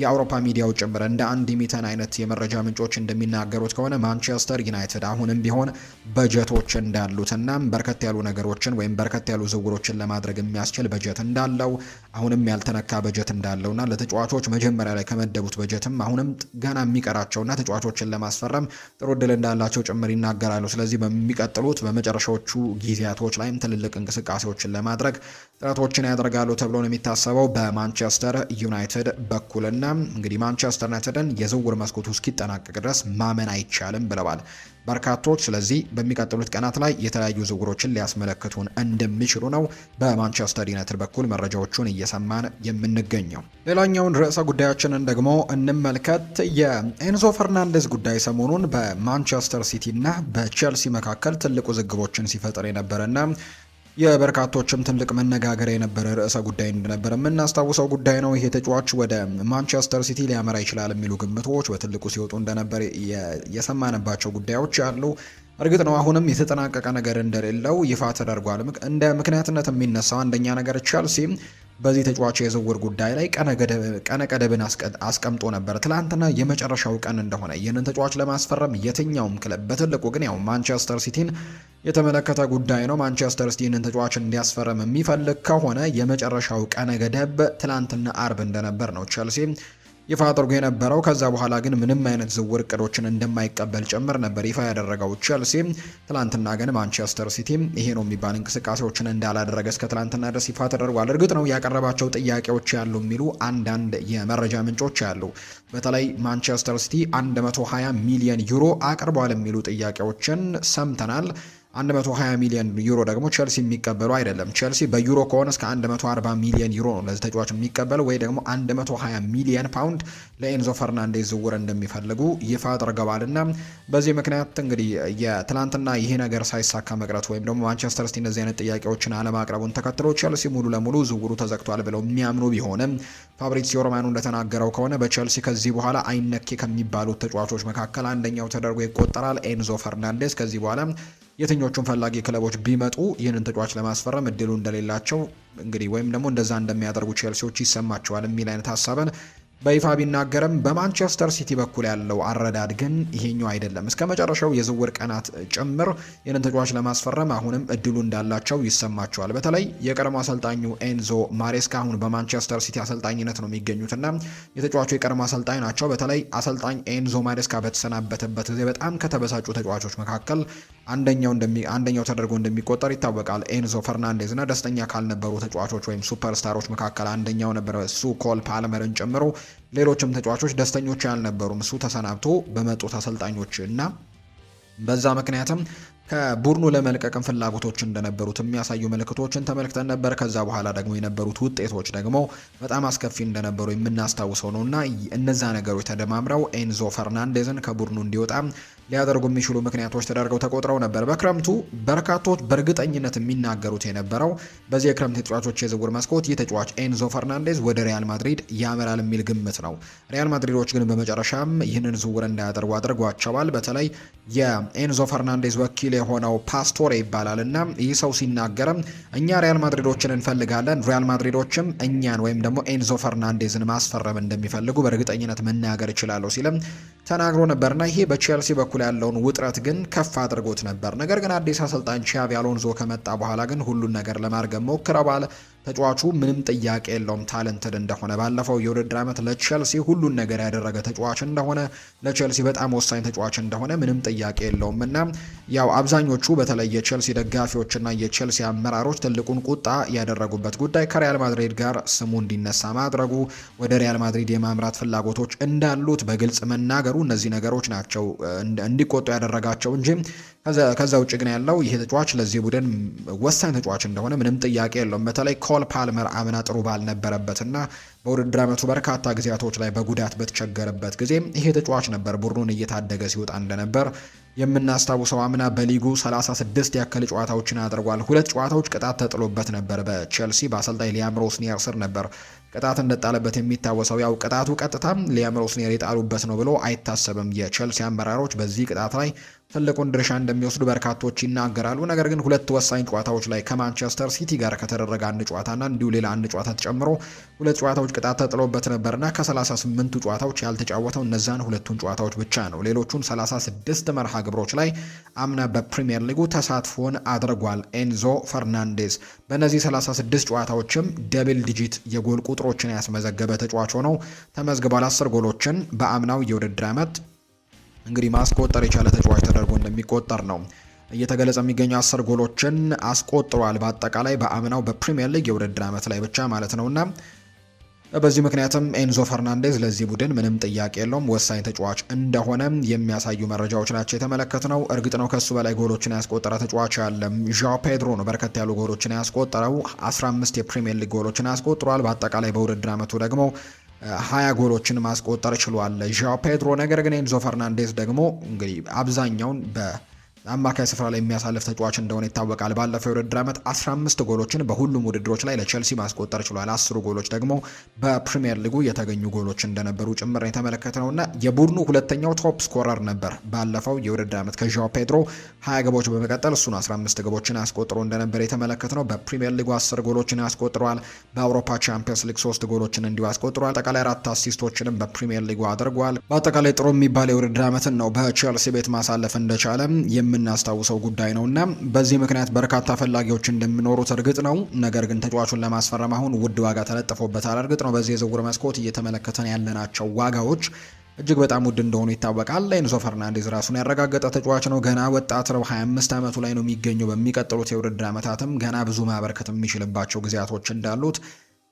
የአውሮፓ ሚዲያዎች ጭምር እንደ አንድ ሚተን አይነት የመረጃ ምንጮች እንደሚናገሩት ከሆነ ማንቸስተር ዩናይትድ አሁንም ቢሆን በጀቶች እንዳሉትና በርከት ያሉ ነገሮችን ወይም በርከት ያሉ ዝውውሮችን ለማድረግ የሚያስችል በጀት እንዳለው አሁንም ያልተነካ በጀት እንዳለውና ለተጫዋቾች መጀመሪያ ላይ ከመደቡት በጀትም አሁንም ገና የሚቀራቸውና ተጫዋቾችን ለማስፈረም ጥሩ እድል እንዳላቸው ጭምር ይናገራሉ። ስለዚህ በሚቀጥሉት በመጨረሻዎቹ ጊዜያቶች ላይም ትልልቅ እንቅስቃሴዎችን ለማድረግ ጥረቶችን ያደርጋሉ ተብሎ ነው የሚታሰበው በማንቸስተር ዩናይትድ በኩልና እንግዲህ ማንቸስተር ዩናይትድን ብለን የዝውውር መስኮቱ እስኪጠናቀቅ ድረስ ማመን አይቻልም ብለዋል በርካቶች። ስለዚህ በሚቀጥሉት ቀናት ላይ የተለያዩ ዝውውሮችን ሊያስመለክቱን እንደሚችሉ ነው በማንቸስተር ዩናይትድ በኩል መረጃዎቹን እየሰማን የምንገኘው። ሌላኛውን ርዕሰ ጉዳያችንን ደግሞ እንመልከት። የኤንዞ ፈርናንዴዝ ጉዳይ ሰሞኑን በማንቸስተር ሲቲ እና በቼልሲ መካከል ትልቅ ውዝግቦችን ሲፈጥር የነበረና የበርካቶችም ትልቅ መነጋገሪያ የነበረ ርዕሰ ጉዳይ እንደነበረ የምናስታውሰው ጉዳይ ነው። ይሄ ተጫዋች ወደ ማንቸስተር ሲቲ ሊያመራ ይችላል የሚሉ ግምቶች በትልቁ ሲወጡ እንደነበር የሰማንባቸው ጉዳዮች አሉ። እርግጥ ነው አሁንም የተጠናቀቀ ነገር እንደሌለው ይፋ ተደርጓል። እንደ ምክንያትነት የሚነሳው አንደኛ ነገር ቼልሲ በዚህ ተጫዋች የዝውውር ጉዳይ ላይ ቀነ ቀደብን አስቀምጦ ነበር። ትላንትና የመጨረሻው ቀን እንደሆነ ይህንን ተጫዋች ለማስፈረም የትኛውም ክለብ በትልቁ ግን ያው ማንቸስተር ሲቲን የተመለከተ ጉዳይ ነው። ማንቸስተር ሲቲ ይህንን ተጫዋች እንዲያስፈርም የሚፈልግ ከሆነ የመጨረሻው ቀነ ገደብ ትላንትና አርብ እንደነበር ነው ቼልሲ ይፋ አድርጎ የነበረው። ከዛ በኋላ ግን ምንም አይነት ዝውውር እቅዶችን እንደማይቀበል ጭምር ነበር ይፋ ያደረገው ቼልሲ። ትላንትና ግን ማንቸስተር ሲቲ ይሄ ነው የሚባል እንቅስቃሴዎችን እንዳላደረገ እስከ ትላንትና ድረስ ይፋ ተደርጓል። እርግጥ ነው ያቀረባቸው ጥያቄዎች ያሉ የሚሉ አንዳንድ የመረጃ ምንጮች ያሉ። በተለይ ማንቸስተር ሲቲ 120 ሚሊዮን ዩሮ አቅርቧል የሚሉ ጥያቄዎችን ሰምተናል። 120 ሚሊዮን ዩሮ ደግሞ ቼልሲ የሚቀበሉ አይደለም። ቼልሲ በዩሮ ከሆነ እስከ 140 ሚሊዮን ዩሮ ነው ለዚህ ተጫዋች የሚቀበለው፣ ወይ ደግሞ 120 ሚሊዮን ፓውንድ ለኤንዞ ፈርናንዴዝ ዝውውር እንደሚፈልጉ ይፋ አድርገዋልና በዚህ ምክንያት እንግዲህ የትላንትና ይሄ ነገር ሳይሳካ መቅረት ወይም ደግሞ ማንቸስተር ሲቲ እነዚህ አይነት ጥያቄዎችን አለማቅረቡን ተከትሎ ቼልሲ ሙሉ ለሙሉ ዝውውሩ ተዘግቷል ብለው የሚያምኑ ቢሆንም ፋብሪዚዮ ሮማኖ እንደተናገረው ከሆነ በቼልሲ ከዚህ በኋላ አይነኬ ከሚባሉት ተጫዋቾች መካከል አንደኛው ተደርጎ ይቆጠራል ኤንዞ ፈርናንዴዝ። ከዚህ በኋላ የትኞቹን ፈላጊ ክለቦች ቢመጡ ይህንን ተጫዋች ለማስፈረም እድሉ እንደሌላቸው እንግዲህ ወይም ደግሞ እንደዛ እንደሚያደርጉ ቼልሲዎች ይሰማቸዋል የሚል አይነት ሀሳብን በይፋ ቢናገርም በማንቸስተር ሲቲ በኩል ያለው አረዳድ ግን ይሄኛው አይደለም። እስከ መጨረሻው የዝውውር ቀናት ጭምር ይህንን ተጫዋች ለማስፈረም አሁንም እድሉ እንዳላቸው ይሰማቸዋል። በተለይ የቀድሞ አሰልጣኙ ኤንዞ ማሬስካ አሁን በማንቸስተር ሲቲ አሰልጣኝነት ነው የሚገኙትና የተጫዋቹ የቀድሞ አሰልጣኝ ናቸው። በተለይ አሰልጣኝ ኤንዞ ማሬስካ በተሰናበተበት ጊዜ በጣም ከተበሳጩ ተጫዋቾች መካከል አንደኛው ተደርጎ እንደሚቆጠር ይታወቃል። ኤንዞ ፈርናንዴዝ እና ደስተኛ ካልነበሩ ተጫዋቾች ወይም ሱፐርስታሮች መካከል አንደኛው ነበር። እሱ ኮል ፓልመርን ጨምሮ ሌሎችም ተጫዋቾች ደስተኞች ያልነበሩም እሱ ተሰናብቶ በመጡት አሰልጣኞች እና በዛ ምክንያትም ከቡድኑ ለመልቀቅም ፍላጎቶች እንደነበሩት የሚያሳዩ ምልክቶችን ተመልክተን ነበር። ከዛ በኋላ ደግሞ የነበሩት ውጤቶች ደግሞ በጣም አስከፊ እንደነበሩ የምናስታውሰው ነውና እነዛ ነገሮች ተደማምረው ኤንዞ ፈርናንዴዝን ከቡድኑ እንዲወጣ ሊያደርጉ የሚችሉ ምክንያቶች ተደርገው ተቆጥረው ነበር። በክረምቱ በርካቶች በእርግጠኝነት የሚናገሩት የነበረው በዚህ የክረምት ተጫዋቾች የዝውውር መስኮት ይህ ተጫዋች ኤንዞ ፈርናንዴዝ ወደ ሪያል ማድሪድ ያመራል የሚል ግምት ነው። ሪያል ማድሪዶች ግን በመጨረሻም ይህንን ዝውውር እንዳያደርጉ አድርጓቸዋል። በተለይ የኤንዞ ፈርናንዴዝ ወኪል የሆነው ፓስቶሬ ይባላል እና ይህ ሰው ሲናገርም እኛ ሪያል ማድሪዶችን እንፈልጋለን፣ ሪያል ማድሪዶችም እኛን ወይም ደግሞ ኤንዞ ፈርናንዴዝን ማስፈረም እንደሚፈልጉ በእርግጠኝነት መናገር ይችላለሁ ሲልም ተናግሮ ነበርና ይሄ በቼልሲ በኩል ያለውን ውጥረት ግን ከፍ አድርጎት ነበር። ነገር ግን አዲስ አሰልጣኝ ቻቪ አሎንዞ ከመጣ በኋላ ግን ሁሉን ነገር ለማርገብ ሞክረዋል። ተጫዋቹ ምንም ጥያቄ የለውም ታለንትድ እንደሆነ፣ ባለፈው የውድድር ዓመት ለቼልሲ ሁሉን ነገር ያደረገ ተጫዋች እንደሆነ፣ ለቼልሲ በጣም ወሳኝ ተጫዋች እንደሆነ ምንም ጥያቄ የለውም እና ያው አብዛኞቹ በተለይ የቼልሲ ደጋፊዎችና የቼልሲ አመራሮች ትልቁን ቁጣ ያደረጉበት ጉዳይ ከሪያል ማድሪድ ጋር ስሙ እንዲነሳ ማድረጉ፣ ወደ ሪያል ማድሪድ የማምራት ፍላጎቶች እንዳሉት በግልጽ መናገሩ፣ እነዚህ ነገሮች ናቸው እንዲቆጡ ያደረጋቸው እንጂ ከዛ ውጭ ግን ያለው ይሄ ተጫዋች ለዚህ ቡድን ወሳኝ ተጫዋች እንደሆነ ምንም ጥያቄ የለውም። በተለይ ኮል ፓልመር አምና ጥሩ ባልነበረበትና በውድድር ዓመቱ በርካታ ጊዜያቶች ላይ በጉዳት በተቸገረበት ጊዜ ይሄ ተጫዋች ነበር ቡድኑን እየታደገ ሲወጣ እንደነበር የምናስታውሰው። አምና በሊጉ 36 ያክል ጨዋታዎችን አድርጓል። 2 ጨዋታዎች ቅጣት ተጥሎበት ነበር። በቼልሲ በአሰልጣኝ ሊያም ሮስኒየር ስር ነበር ቅጣት እንደጣለበት የሚታወሰው። ያው ቅጣቱ ቀጥታ ሊያም ሮስኒየር የጣሉበት ነው ብሎ አይታሰብም። የቼልሲ አመራሮች በዚህ ቅጣት ላይ ትልቁን ድርሻ እንደሚወስዱ በርካቶች ይናገራሉ። ነገር ግን 2 ወሳኝ ጨዋታዎች ላይ ከማንቸስተር ሲቲ ጋር ከተደረገ አንድ ጨዋታና እንዲሁ ሌላ አንድ ጨዋታ ተጨምሮ 2 ጨዋታዎች ቅጣት ተጥሎበት ነበርና ከ38ቱ ጨዋታዎች ያልተጫወተው እነዛን 2ቱን ጨዋታዎች ብቻ ነው። ሌሎቹን 36 መርሃ ግብሮች ላይ አምና በፕሪሚየር ሊጉ ተሳትፎን አድርጓል ኤንዞ ፈርናንዴዝ። በእነዚህ 36 ጨዋታዎችም ደብል ዲጂት የጎል ቁጥሮችን ያስመዘገበ ተጫዋች ሆነው ተመዝግቧል። 10 ጎሎችን በአምናው የውድድር ዓመት እንግዲህ ማስቆጠር የቻለ ተጫዋች ተደርጎ እንደሚቆጠር ነው እየተገለጸ የሚገኘው። 10 ጎሎችን አስቆጥሯል በአጠቃላይ በአምናው በፕሪሚየር ሊግ የውድድር ዓመት ላይ ብቻ ማለት ነውና በዚህ ምክንያትም ኤንዞ ፈርናንዴዝ ለዚህ ቡድን ምንም ጥያቄ የለውም ወሳኝ ተጫዋች እንደሆነ የሚያሳዩ መረጃዎች ናቸው የተመለከትነው። እርግጥ ነው ከሱ በላይ ጎሎችን ያስቆጠረ ተጫዋች ያለ ዣኦ ፔድሮ ነው። በርከት ያሉ ጎሎችን ያስቆጠረው 15 የፕሪሚየር ሊግ ጎሎችን ያስቆጥሯል። በአጠቃላይ በውድድር ዓመቱ ደግሞ 20 ጎሎችን ማስቆጠር ችሏል ዣኦ ፔድሮ። ነገር ግን ኤንዞ ፈርናንዴዝ ደግሞ እንግዲህ አብዛኛውን አማካይ ስፍራ ላይ የሚያሳልፍ ተጫዋች እንደሆነ ይታወቃል። ባለፈው የውድድር ዓመት 15 ጎሎችን በሁሉም ውድድሮች ላይ ለቼልሲ ማስቆጠር ችሏል። 10 ጎሎች ደግሞ በፕሪሚየር ሊጉ የተገኙ ጎሎች እንደነበሩ ጭምር የተመለከትነውና የቡድኑ ሁለተኛው ቶፕ ስኮረር ነበር። ባለፈው የውድድር ዓመት ከዣኦ ፔድሮ 20 ግቦች በመቀጠል እሱን 15 ግቦችን አስቆጥሮ እንደነበር የተመለከትነው። በፕሪሚየር ሊጉ 10 ጎሎችን ያስቆጥረዋል። በአውሮፓ ቻምፒየንስ ሊግ 3 ጎሎችን እንዲሁ አስቆጥሯል። አጠቃላይ 4 አሲስቶችንም በፕሪሚየር ሊጉ አድርጓል። በአጠቃላይ ጥሩ የሚባል የውድድር ዓመትን ነው በቼልሲ ቤት ማሳለፍ እንደቻለ የምናስታውሰው ጉዳይ ነውና በዚህ ምክንያት በርካታ ፈላጊዎች እንደሚኖሩት እርግጥ ነው። ነገር ግን ተጫዋቹን ለማስፈረም አሁን ውድ ዋጋ ተለጥፎበታል። እርግጥ ነው በዚህ የዝውውር መስኮት እየተመለከተን ያለናቸው ዋጋዎች እጅግ በጣም ውድ እንደሆኑ ይታወቃል። ኤንዞ ፈርናንዴዝ ራሱን ያረጋገጠ ተጫዋች ነው። ገና ወጣት ነው። 25 ዓመቱ ላይ ነው የሚገኘው። በሚቀጥሉት የውድድር ዓመታትም ገና ብዙ ማበርከት የሚችልባቸው ጊዜያቶች እንዳሉት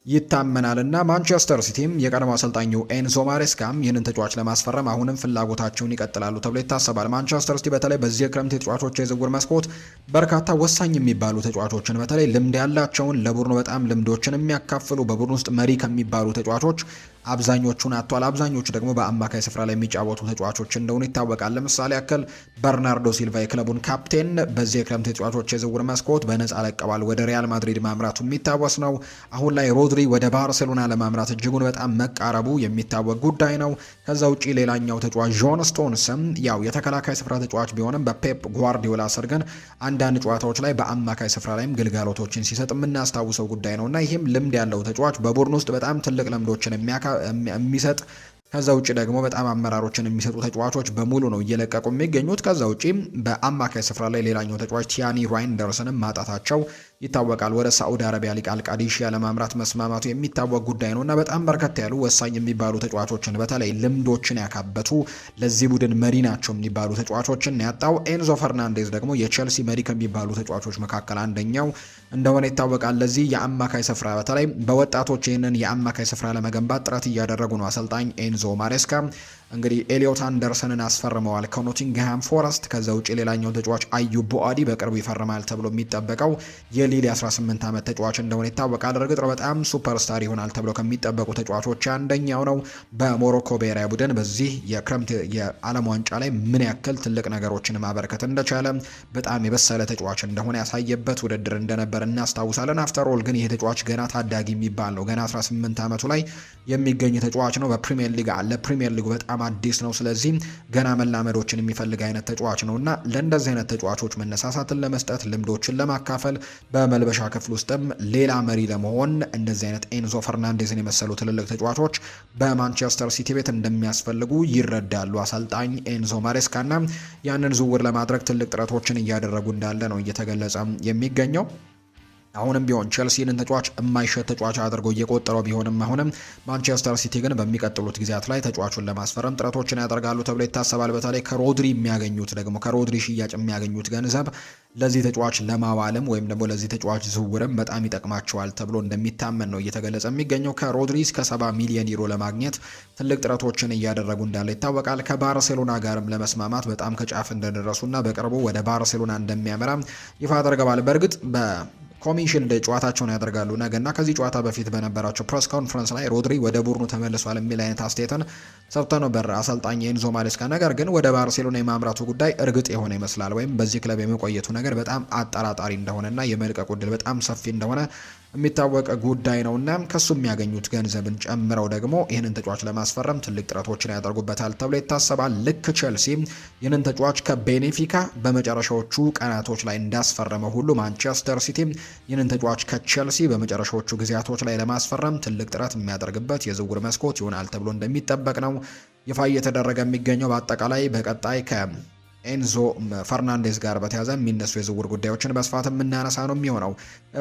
ይታመናልና ማንቸስተር ሲቲም የቀድሞ አሰልጣኙ ኤንዞ ማሬስካም ይህንን ተጫዋች ለማስፈረም አሁንም ፍላጎታቸውን ይቀጥላሉ ተብሎ ይታሰባል። ማንቸስተር ሲቲ በተለይ በዚህ የክረምት የተጫዋቾች የዝውውር መስኮት በርካታ ወሳኝ የሚባሉ ተጫዋቾችን በተለይ ልምድ ያላቸውን ለቡድኑ በጣም ልምዶችን የሚያካፍሉ በቡድኑ ውስጥ መሪ ከሚባሉ ተጫዋቾች አብዛኞቹን አጥቷል። አብዛኞቹ ደግሞ በአማካይ ስፍራ ላይ የሚጫወቱ ተጫዋቾች እንደሆኑ ይታወቃል። ለምሳሌ ያክል በርናርዶ ሲልቫ የክለቡን ካፕቴን በዚህ የክረምት ተጫዋቾች የዝውውር መስኮት በነፃ ለቀዋል። ወደ ሪያል ማድሪድ ማምራቱ የሚታወስ ነው። አሁን ላይ ሮድሪ ወደ ባርሴሎና ለማምራት እጅጉን በጣም መቃረቡ የሚታወቅ ጉዳይ ነው። ከዛ ውጪ ሌላኛው ተጫዋች ጆን ስቶንስም ያው የተከላካይ ስፍራ ተጫዋች ቢሆንም በፔፕ ጓርዲዮላ ስር ግን አንዳንድ ጨዋታዎች ላይ በአማካይ ስፍራ ላይም ግልጋሎቶችን ሲሰጥ የምናስታውሰው ጉዳይ ነው እና ይህም ልምድ ያለው ተጫዋች በቡድን ውስጥ በጣም ትልቅ ልምዶችን የሚሰጥ ከዛ ውጪ ደግሞ በጣም አመራሮችን የሚሰጡ ተጫዋቾች በሙሉ ነው እየለቀቁ የሚገኙት። ከዛ ውጪ በአማካይ ስፍራ ላይ ሌላኛው ተጫዋች ቲያኒ ራይንደርስንም ማጣታቸው ይታወቃል። ወደ ሳዑዲ አረቢያ ሊግ አልቃዲሺያ ለማምራት መስማማቱ የሚታወቅ ጉዳይ ነው እና በጣም በርከት ያሉ ወሳኝ የሚባሉ ተጫዋቾችን በተለይ ልምዶችን ያካበቱ ለዚህ ቡድን መሪ ናቸው የሚባሉ ተጫዋቾችን ያጣው። ኤንዞ ፈርናንዴዝ ደግሞ የቼልሲ መሪ ከሚባሉ ተጫዋቾች መካከል አንደኛው እንደሆነ ይታወቃል። ለዚህ የአማካይ ስፍራ በተለይ በወጣቶች ይህንን የአማካይ ስፍራ ለመገንባት ጥረት እያደረጉ ነው አሰልጣኝ ኤንዞ ማሬስካ። እንግዲህ ኤሊዮት አንደርሰንን አስፈርመዋል ከኖቲንግሃም ፎረስት። ከዛ ውጭ ሌላኛው ተጫዋች አዩብ ቦአዲ በቅርቡ ይፈርማል ተብሎ የሚጠበቀው የሊል 18 ዓመት ተጫዋች እንደሆነ ይታወቃል። እርግጥ ነው በጣም ሱፐርስታር ይሆናል ተብሎ ከሚጠበቁ ተጫዋቾች አንደኛው ነው። በሞሮኮ ብሔራዊ ቡድን በዚህ የክረምት የዓለም ዋንጫ ላይ ምን ያክል ትልቅ ነገሮችን ማበረከት እንደቻለ በጣም የበሰለ ተጫዋች እንደሆነ ያሳየበት ውድድር እንደነበር እናስታውሳለን። አፍተር ኦል ግን ይህ ተጫዋች ገና ታዳጊ የሚባል ነው። ገና 18 ዓመቱ ላይ የሚገኝ ተጫዋች ነው። በፕሪሚየር ሊግ ለፕሪሚየር ሊጉ በጣም አዲስ ነው። ስለዚህ ገና መላመዶችን የሚፈልግ አይነት ተጫዋች ነውና ለእንደዚህ አይነት ተጫዋቾች መነሳሳትን ለመስጠት ልምዶችን ለማካፈል በመልበሻ ክፍል ውስጥም ሌላ መሪ ለመሆን እንደዚህ አይነት ኤንዞ ፈርናንዴዝን የመሰሉ ትልልቅ ተጫዋቾች በማንቸስተር ሲቲ ቤት እንደሚያስፈልጉ ይረዳሉ አሰልጣኝ ኤንዞ ማሬስካና ያንን ዝውውር ለማድረግ ትልቅ ጥረቶችን እያደረጉ እንዳለ ነው እየተገለጸ የሚገኘው። አሁንም ቢሆን ቼልሲንን ተጫዋች የማይሸጥ ተጫዋች አድርገው እየቆጠረው ቢሆንም አሁንም ማንቸስተር ሲቲ ግን በሚቀጥሉት ጊዜያት ላይ ተጫዋቹን ለማስፈረም ጥረቶችን ያደርጋሉ ተብሎ ይታሰባል። በተለይ ከሮድሪ የሚያገኙት ደግሞ ከሮድሪ ሽያጭ የሚያገኙት ገንዘብ ለዚህ ተጫዋች ለማዋልም ወይም ደግሞ ለዚህ ተጫዋች ዝውውርም በጣም ይጠቅማቸዋል ተብሎ እንደሚታመን ነው እየተገለጸ የሚገኘው። ከሮድሪ እስከ 70 ሚሊዮን ዩሮ ለማግኘት ትልቅ ጥረቶችን እያደረጉ እንዳለ ይታወቃል። ከባርሴሎና ጋርም ለመስማማት በጣም ከጫፍ እንደደረሱና በቅርቡ ወደ ባርሴሎና እንደሚያመራ ይፋ አድርገዋል። በእርግጥ ኮሚሽን ጨዋታቸውን ያደርጋሉ ነገና ከዚህ ጨዋታ በፊት በነበራቸው ፕሬስ ኮንፈረንስ ላይ ሮድሪ ወደ ቡድኑ ተመልሷል የሚል አይነት አስተያየትን ሰጥቶ ነበር አሰልጣኝ ኤንዞ ማሬስካ። ነገር ግን ወደ ባርሴሎና የማምራቱ ጉዳይ እርግጥ የሆነ ይመስላል ወይም በዚህ ክለብ የመቆየቱ ነገር በጣም አጠራጣሪ እንደሆነና የመልቀቁ ዕድል በጣም ሰፊ እንደሆነ የሚታወቅ ጉዳይ ነውና ከሱ የሚያገኙት ገንዘብን ጨምረው ደግሞ ይህንን ተጫዋች ለማስፈረም ትልቅ ጥረቶችን ያደርጉበታል ተብሎ ይታሰባል። ልክ ቼልሲ ይህንን ተጫዋች ከቤኔፊካ በመጨረሻዎቹ ቀናቶች ላይ እንዳስፈረመ ሁሉ ማንቸስተር ሲቲ ይህንን ተጫዋች ከቼልሲ በመጨረሻዎቹ ጊዜያቶች ላይ ለማስፈረም ትልቅ ጥረት የሚያደርግበት የዝውውር መስኮት ይሆናል ተብሎ እንደሚጠበቅ ነው ይፋ እየተደረገ የሚገኘው። በአጠቃላይ በቀጣይ ኤንዞ ፈርናንዴዝ ጋር በተያዘ የሚነሱ የዝውውር ጉዳዮችን በስፋት የምናነሳ ነው የሚሆነው።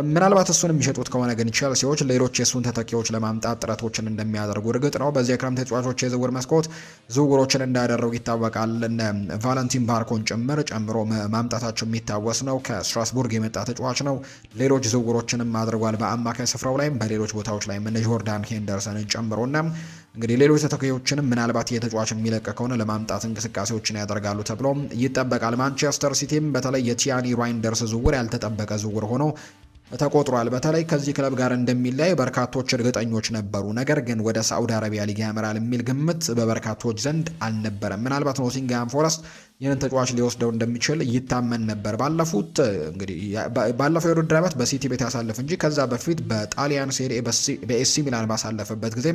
ምናልባት እሱን የሚሸጡት ከሆነ ግን ቼልሲዎች ሌሎች የእሱን ተተኪዎች ለማምጣት ጥረቶችን እንደሚያደርጉ እርግጥ ነው። በዚህ የክረምት ተጫዋቾች የዝውውር መስኮት ዝውውሮችን እንዳደረጉ ይታወቃል። እነ ቫለንቲን ባርኮን ጨምሮ ማምጣታቸው የሚታወስ ነው። ከስትራስቡርግ የመጣ ተጫዋች ነው። ሌሎች ዝውውሮችንም አድርጓል። በአማካይ ስፍራው ላይም በሌሎች ቦታዎች ላይም እነ ጆርዳን ሄንደርሰንን ጨምሮና እንግዲህ ሌሎች ተተኪዎችንም ምናልባት የተጫዋች የሚለቅ ከሆነ ለማምጣት እንቅስቃሴዎችን ያደርጋሉ ተብሎ ይጠበቃል። ማንቸስተር ሲቲም በተለይ የቲያኒ ራይንደርስ ዝውውር ያልተጠበቀ ዝውውር ሆኖ ተቆጥሯል። በተለይ ከዚህ ክለብ ጋር እንደሚለይ በርካቶች እርግጠኞች ነበሩ። ነገር ግን ወደ ሳዑዲ አረቢያ ሊግ ያመራል የሚል ግምት በበርካቶች ዘንድ አልነበረም። ምናልባት ኖቲንግሃም ፎረስት ይህንን ተጫዋች ሊወስደው እንደሚችል ይታመን ነበር። ባለፈው የውድድር ዓመት በሲቲ ቤት ያሳለፍ እንጂ ከዛ በፊት በጣሊያን ሴሪ በኤሲ ሚላን ባሳለፈበት ጊዜ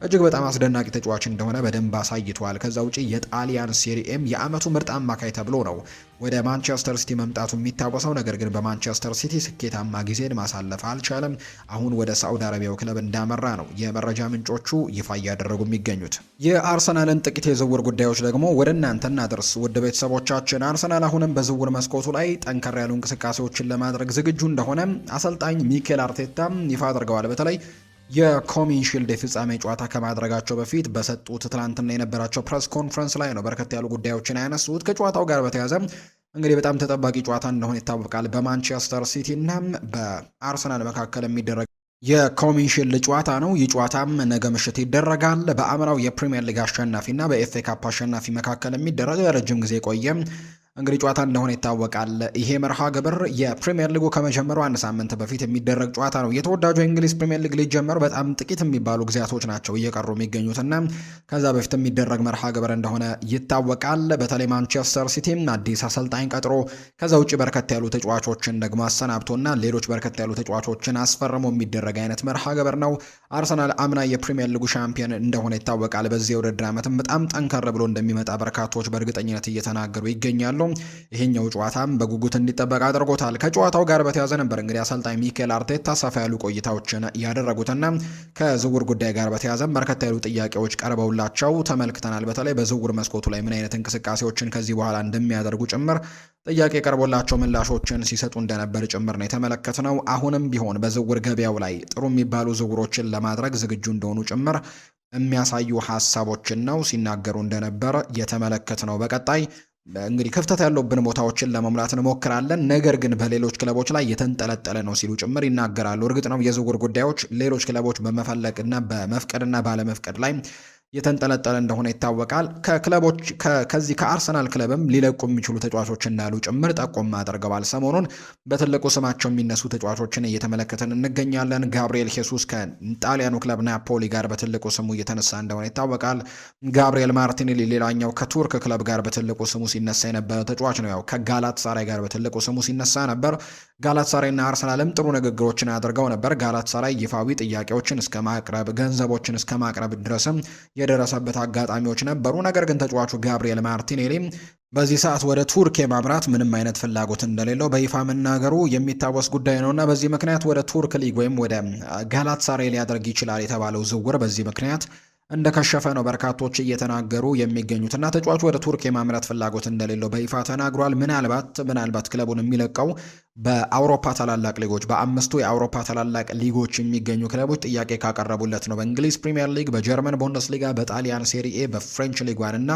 እጅግ በጣም አስደናቂ ተጫዋች እንደሆነ በደንብ አሳይቷል። ከዛ ውጪ የጣሊያን ሴሪኤም የአመቱ ምርጥ አማካይ ተብሎ ነው ወደ ማንቸስተር ሲቲ መምጣቱ የሚታወሰው። ነገር ግን በማንቸስተር ሲቲ ስኬታማ ጊዜን ማሳለፍ አልቻለም። አሁን ወደ ሳዑዲ አረቢያው ክለብ እንዳመራ ነው የመረጃ ምንጮቹ ይፋ እያደረጉ የሚገኙት። የአርሰናልን ጥቂት የዝውውር ጉዳዮች ደግሞ ወደ እናንተ እናደርስ ውድ ቤተሰቦቻችን። አርሰናል አሁንም በዝውውር መስኮቱ ላይ ጠንከር ያሉ እንቅስቃሴዎችን ለማድረግ ዝግጁ እንደሆነ አሰልጣኝ ሚኬል አርቴታ ይፋ አድርገዋል። በተለይ የኮሚን ሺልድ የፍጻሜ ጨዋታ ከማድረጋቸው በፊት በሰጡት ትላንትና የነበራቸው ፕሬስ ኮንፈረንስ ላይ ነው በርከት ያሉ ጉዳዮችን ያነሱት። ከጨዋታው ጋር በተያያዘ እንግዲህ በጣም ተጠባቂ ጨዋታ እንደሆነ ይታወቃል። በማንቸስተር ሲቲ እና በአርሰናል መካከል የሚደረግ የኮሚን ሺልድ ጨዋታ ነው። ይህ ጨዋታም ነገ ምሽት ይደረጋል። በአምራው የፕሪሚየር ሊግ አሸናፊና በኤፍኤ ካፕ አሸናፊ መካከል የሚደረግ ረጅም ጊዜ ቆየ እንግዲህ ጨዋታ እንደሆነ ይታወቃል። ይሄ መርሃ ግብር የፕሪሚየር ሊጉ ከመጀመሩ አንድ ሳምንት በፊት የሚደረግ ጨዋታ ነው። የተወዳጁ የእንግሊዝ ፕሪሚየር ሊግ ሊጀመሩ በጣም ጥቂት የሚባሉ ጊዜያቶች ናቸው እየቀሩ የሚገኙትና ከዛ በፊት የሚደረግ መርሃ ግብር እንደሆነ ይታወቃል። በተለይ ማንቸስተር ሲቲም አዲስ አሰልጣኝ ቀጥሮ ከዛ ውጭ በርከት ያሉ ተጫዋቾችን ደግሞ አሰናብቶና ሌሎች በርከት ያሉ ተጫዋቾችን አስፈርሞ የሚደረግ አይነት መርሃ ግብር ነው። አርሰናል አምና የፕሪሚየር ሊጉ ሻምፒዮን እንደሆነ ይታወቃል። በዚህ የውድድር ዓመትም በጣም ጠንከር ብሎ እንደሚመጣ በርካቶች በእርግጠኝነት እየተናገሩ ይገኛሉ። ይሄኛው ጨዋታም በጉጉት እንዲጠበቅ አድርጎታል። ከጨዋታው ጋር በተያያዘ ነበር እንግዲህ አሰልጣኝ ሚኬል አርቴታ ሰፋ ያሉ ቆይታዎችን ያደረጉትና ከዝውውር ጉዳይ ጋር በተያያዘ በርከት ያሉ ጥያቄዎች ቀርበውላቸው ተመልክተናል። በተለይ በዝውውር መስኮቱ ላይ ምን አይነት እንቅስቃሴዎችን ከዚህ በኋላ እንደሚያደርጉ ጭምር ጥያቄ ቀርቦላቸው ምላሾችን ሲሰጡ እንደነበር ጭምር ነው የተመለከትነው። አሁንም ቢሆን በዝውውር ገበያው ላይ ጥሩ የሚባሉ ዝውውሮችን ለማድረግ ዝግጁ እንደሆኑ ጭምር የሚያሳዩ ሀሳቦችን ነው ሲናገሩ እንደነበር የተመለከትነው። በቀጣይ እንግዲህ ክፍተት ያለብን ቦታዎችን ለመሙላት እንሞክራለን፣ ነገር ግን በሌሎች ክለቦች ላይ የተንጠለጠለ ነው ሲሉ ጭምር ይናገራሉ። እርግጥ ነው የዝውውር ጉዳዮች ሌሎች ክለቦች በመፈለግና በመፍቀድና ባለመፍቀድ ላይ የተንጠለጠለ እንደሆነ ይታወቃል። ከክለቦች ከዚህ ከአርሰናል ክለብም ሊለቁ የሚችሉ ተጫዋቾች እንዳሉ ጭምር ጠቆም አድርገዋል። ሰሞኑን በትልቁ ስማቸው የሚነሱ ተጫዋቾችን እየተመለከትን እንገኛለን። ጋብሪኤል ሄሱስ ከጣሊያኑ ክለብ ናፖሊ ጋር በትልቁ ስሙ እየተነሳ እንደሆነ ይታወቃል። ጋብሪኤል ማርቲኔሊ ሌላኛው ከቱርክ ክለብ ጋር በትልቁ ስሙ ሲነሳ የነበረ ተጫዋች ነው። ያው ከጋላት ሳራይ ጋር በትልቁ ስሙ ሲነሳ ነበር። ጋላት ሳራይና አርሰናልም ጥሩ ንግግሮችን አድርገው ነበር። ጋላት ሳራይ ይፋዊ ጥያቄዎችን እስከ ማቅረብ ገንዘቦችን እስከ ማቅረብ ድረስም የደረሰበት አጋጣሚዎች ነበሩ። ነገር ግን ተጫዋቹ ጋብሪኤል ማርቲኔሊ በዚህ ሰዓት ወደ ቱርክ የማምራት ምንም አይነት ፍላጎት እንደሌለው በይፋ መናገሩ የሚታወስ ጉዳይ ነውና በዚህ ምክንያት ወደ ቱርክ ሊግ ወይም ወደ ጋላት ሳራይ ሊያደርግ ይችላል የተባለው ዝውውር በዚህ ምክንያት እንደከሸፈ ነው በርካቶች እየተናገሩ የሚገኙትና ተጫዋቹ ወደ ቱርክ የማምራት ፍላጎት እንደሌለው በይፋ ተናግሯል። ምናልባት ክለቡን የሚለቀው በአውሮፓ ታላላቅ ሊጎች በአምስቱ የአውሮፓ ታላላቅ ሊጎች የሚገኙ ክለቦች ጥያቄ ካቀረቡለት ነው። በእንግሊዝ ፕሪሚየር ሊግ፣ በጀርመን ቡንደስሊጋ፣ በጣሊያን ሴሪኤ፣ በፍሬንች ሊግ ዋን እና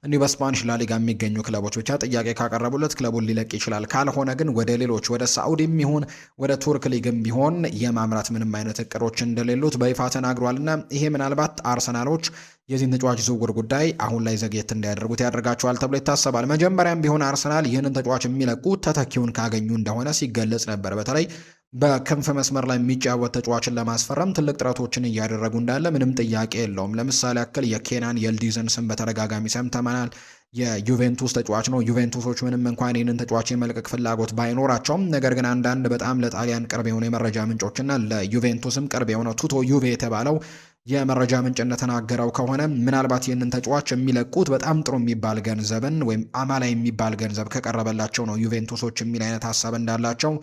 እንዲሁ በስፓኒሽ ላሊጋ የሚገኙ ክለቦች ብቻ ጥያቄ ካቀረቡለት ክለቡን ሊለቅ ይችላል። ካልሆነ ግን ወደ ሌሎች ወደ ሳዑዲም ይሁን ወደ ቱርክ ሊግም ቢሆን የማምራት ምንም አይነት እቅዶች እንደሌሉት በይፋ ተናግሯልና ይሄ ምናልባት አርሰናሎች የዚህን ተጫዋች ዝውውር ጉዳይ አሁን ላይ ዘግየት እንዲያደርጉት ያደርጋቸዋል ተብሎ ይታሰባል። መጀመሪያም ቢሆን አርሰናል ይህንን ተጫዋች የሚለቁት ተተኪውን ካገኙ እንደሆነ ሲገለጽ ነበር። በተለይ በክንፍ መስመር ላይ የሚጫወት ተጫዋችን ለማስፈረም ትልቅ ጥረቶችን እያደረጉ እንዳለ ምንም ጥያቄ የለውም። ለምሳሌ ያክል የኬናን የልዲዝን ስም በተደጋጋሚ ሰምተናል። የዩቬንቱስ ተጫዋች ነው። ዩቬንቱሶች ምንም እንኳን ይህንን ተጫዋች የመልቀቅ ፍላጎት ባይኖራቸውም ነገር ግን አንዳንድ በጣም ለጣሊያን ቅርብ የሆኑ የመረጃ ምንጮችና ለዩቬንቱስም ቅርብ የሆነው ቱቶ ዩቬ የተባለው የመረጃ ምንጭ እንደተናገረው ከሆነ ምናልባት ይህንን ተጫዋች የሚለቁት በጣም ጥሩ የሚባል ገንዘብን ወይም አማላይ የሚባል ገንዘብ ከቀረበላቸው ነው ዩቬንቱሶች የሚል አይነት ሀሳብ እንዳላቸው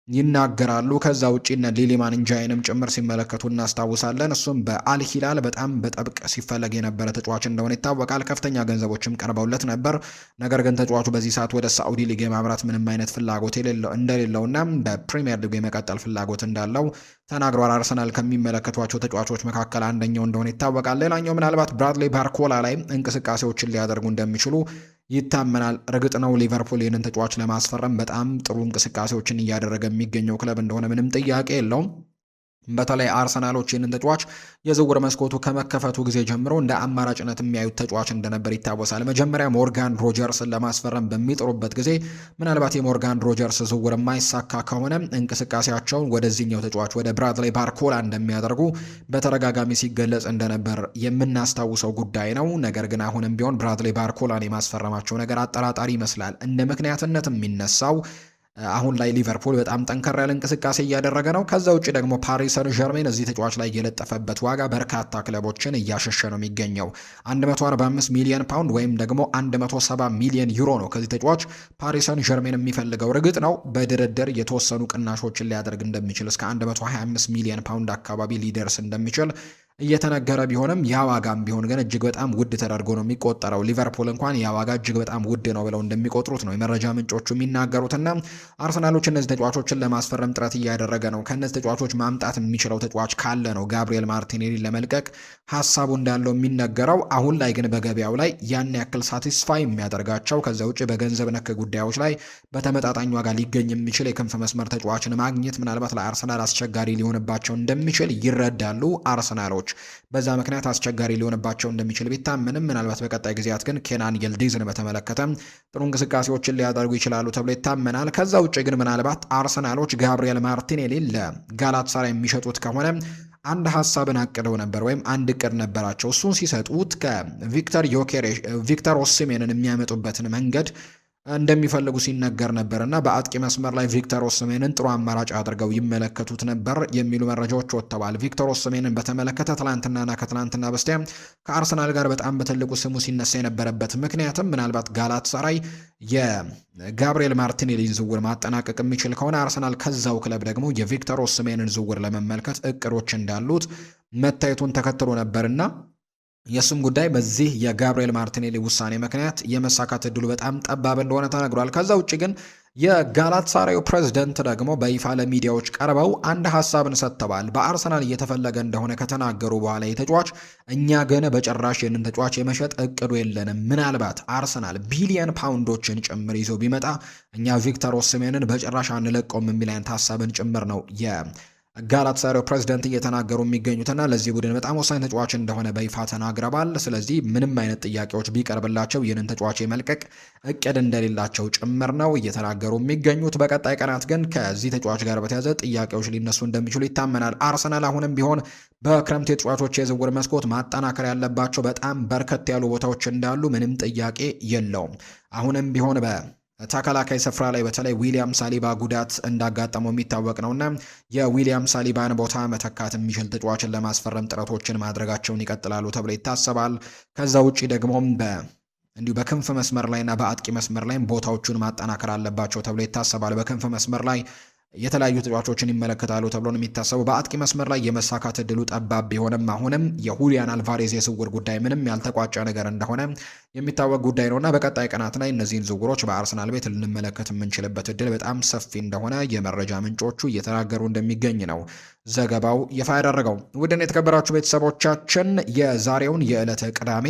ይናገራሉ። ከዛ ውጪ እነ ሊሊማን እንጃይንም ጭምር ሲመለከቱ እናስታውሳለን። እሱም በአልሂላል በጣም በጠብቅ ሲፈለግ የነበረ ተጫዋች እንደሆነ ይታወቃል። ከፍተኛ ገንዘቦችም ቀርበውለት ነበር። ነገር ግን ተጫዋቹ በዚህ ሰዓት ወደ ሳዑዲ ሊግ የማምራት ምንም አይነት ፍላጎት እንደሌለውና በፕሪሚየር ሊግ የመቀጠል ፍላጎት እንዳለው ተናግሯል። አርሰናል ከሚመለከቷቸው ተጫዋቾች መካከል አንደኛው እንደሆነ ይታወቃል። ሌላኛው ምናልባት ብራድሊ ባርኮላ ላይ እንቅስቃሴዎችን ሊያደርጉ እንደሚችሉ ይታመናል። እርግጥ ነው ሊቨርፑል ይህንን ተጫዋች ለማስፈረም በጣም ጥሩ እንቅስቃሴዎችን እያደረገ የሚገኘው ክለብ እንደሆነ ምንም ጥያቄ የለውም። በተለይ አርሰናሎች ይህንን ተጫዋች የዝውውር መስኮቱ ከመከፈቱ ጊዜ ጀምሮ እንደ አማራጭነት የሚያዩት ተጫዋች እንደነበር ይታወሳል። መጀመሪያ ሞርጋን ሮጀርስን ለማስፈረም በሚጥሩበት ጊዜ ምናልባት የሞርጋን ሮጀርስ ዝውውር የማይሳካ ከሆነ እንቅስቃሴያቸውን ወደዚህኛው ተጫዋች ወደ ብራድሊ ባርኮላ እንደሚያደርጉ በተደጋጋሚ ሲገለጽ እንደነበር የምናስታውሰው ጉዳይ ነው። ነገር ግን አሁንም ቢሆን ብራድሊ ባርኮላን የማስፈረማቸው ነገር አጠራጣሪ ይመስላል። እንደ ምክንያትነት የሚነሳው አሁን ላይ ሊቨርፑል በጣም ጠንከር ያለ እንቅስቃሴ እያደረገ ነው። ከዛ ውጭ ደግሞ ፓሪስ ሰን ዠርሜን እዚህ ተጫዋች ላይ የለጠፈበት ዋጋ በርካታ ክለቦችን እያሸሸ ነው የሚገኘው። 145 ሚሊዮን ፓውንድ ወይም ደግሞ 170 ሚሊዮን ዩሮ ነው ከዚህ ተጫዋች ፓሪስ ሰን ዠርሜን የሚፈልገው። እርግጥ ነው በድርድር የተወሰኑ ቅናሾችን ሊያደርግ እንደሚችል እስከ 125 ሚሊዮን ፓውንድ አካባቢ ሊደርስ እንደሚችል እየተነገረ ቢሆንም ያ ዋጋም ቢሆን ግን እጅግ በጣም ውድ ተደርጎ ነው የሚቆጠረው። ሊቨርፑል እንኳን ያ ዋጋ እጅግ በጣም ውድ ነው ብለው እንደሚቆጥሩት ነው የመረጃ ምንጮቹ የሚናገሩትና አርሰናሎች እነዚህ ተጫዋቾችን ለማስፈረም ጥረት እያደረገ ነው። ከእነዚህ ተጫዋቾች ማምጣት የሚችለው ተጫዋች ካለ ነው ጋብሪኤል ማርቲኔሊ ለመልቀቅ ሀሳቡ እንዳለው የሚነገረው። አሁን ላይ ግን በገበያው ላይ ያን ያክል ሳቲስፋይ የሚያደርጋቸው ከዛ ውጭ በገንዘብ ነክ ጉዳዮች ላይ በተመጣጣኝ ዋጋ ሊገኝ የሚችል የክንፍ መስመር ተጫዋችን ማግኘት ምናልባት ለአርሰናል አስቸጋሪ ሊሆንባቸው እንደሚችል ይረዳሉ አርሰናሎች። በዛ ምክንያት አስቸጋሪ ሊሆንባቸው እንደሚችል ቢታመንም ምናልባት በቀጣይ ጊዜያት ግን ኬናን የልዲዝን በተመለከተ ጥሩ እንቅስቃሴዎችን ሊያደርጉ ይችላሉ ተብሎ ይታመናል። ከዛ ውጭ ግን ምናልባት አርሰናሎች ጋብሪኤል ማርቲኔሊ ለጋላታሳራይ የሚሸጡት ከሆነ አንድ ሀሳብን አቅደው ነበር ወይም አንድ እቅድ ነበራቸው። እሱን ሲሰጡት ቪክተር ኦሲሜንን የሚያመጡበትን መንገድ እንደሚፈልጉ ሲነገር ነበር እና በአጥቂ መስመር ላይ ቪክተር ኦሲሜንን ጥሩ አማራጭ አድርገው ይመለከቱት ነበር የሚሉ መረጃዎች ወጥተዋል። ቪክተር ኦሲሜንን በተመለከተ ትላንትናና ከትላንትና በስቲያ ከአርሰናል ጋር በጣም በትልቁ ስሙ ሲነሳ የነበረበት ምክንያትም ምናልባት ጋላታሳራይ የጋብሪኤል ማርቲኔሊን ዝውውር ማጠናቀቅ የሚችል ከሆነ አርሰናል ከዛው ክለብ ደግሞ የቪክተር ኦሲሜንን ዝውውር ለመመልከት እቅዶች እንዳሉት መታየቱን ተከትሎ ነበርና የእሱም ጉዳይ በዚህ የጋብሪኤል ማርቲኔሊ ውሳኔ ምክንያት የመሳካት እድሉ በጣም ጠባብ እንደሆነ ተነግሯል። ከዛ ውጭ ግን የጋላታሳራዩ ፕሬዝደንት ደግሞ በይፋ ለሚዲያዎች ቀርበው አንድ ሀሳብን ሰጥተዋል። በአርሰናል እየተፈለገ እንደሆነ ከተናገሩ በኋላ የተጫዋች እኛ ግን በጭራሽ ይህንን ተጫዋች የመሸጥ እቅዱ የለንም። ምናልባት አርሰናል ቢሊየን ፓውንዶችን ጭምር ይዞ ቢመጣ እኛ ቪክተር ኦሲሜንን በጭራሽ አንለቀውም የሚል አይነት ሀሳብን ጭምር ነው ጋላታሳራይ ፕሬዝዳንት እየተናገሩ የሚገኙትና ለዚህ ቡድን በጣም ወሳኝ ተጫዋች እንደሆነ በይፋ ተናግረዋል። ስለዚህ ምንም አይነት ጥያቄዎች ቢቀርብላቸው ይህንን ተጫዋች የመልቀቅ እቅድ እንደሌላቸው ጭምር ነው እየተናገሩ የሚገኙት። በቀጣይ ቀናት ግን ከዚህ ተጫዋች ጋር በተያያዘ ጥያቄዎች ሊነሱ እንደሚችሉ ይታመናል። አርሰናል አሁንም ቢሆን በክረምት የተጫዋቾች የዝውውር መስኮት ማጠናከር ያለባቸው በጣም በርከት ያሉ ቦታዎች እንዳሉ ምንም ጥያቄ የለውም። አሁንም ቢሆን ተከላካይ ስፍራ ላይ በተለይ ዊሊያም ሳሊባ ጉዳት እንዳጋጠመው የሚታወቅ ነውና የዊሊያም ሳሊባን ቦታ መተካት የሚችል ተጫዋችን ለማስፈረም ጥረቶችን ማድረጋቸውን ይቀጥላሉ ተብሎ ይታሰባል። ከዛ ውጪ ደግሞ እንዲሁ በክንፍ መስመር ላይና በአጥቂ መስመር ላይ ቦታዎቹን ማጠናከር አለባቸው ተብሎ ይታሰባል። በክንፍ መስመር ላይ የተለያዩ ተጫዋቾችን ይመለከታሉ ተብሎ ነው የሚታሰበው። በአጥቂ መስመር ላይ የመሳካት እድሉ ጠባብ ቢሆንም አሁንም የሁሊያን አልቫሬዝ የዝውውር ጉዳይ ምንም ያልተቋጨ ነገር እንደሆነ የሚታወቅ ጉዳይ ነውና በቀጣይ ቀናት ላይ እነዚህን ዝውውሮች በአርሰናል ቤት ልንመለከት የምንችልበት እድል በጣም ሰፊ እንደሆነ የመረጃ ምንጮቹ እየተናገሩ እንደሚገኝ ነው ዘገባው ይፋ ያደረገው። ውድን የተከበራችሁ ቤተሰቦቻችን የዛሬውን የዕለተ ቅዳሜ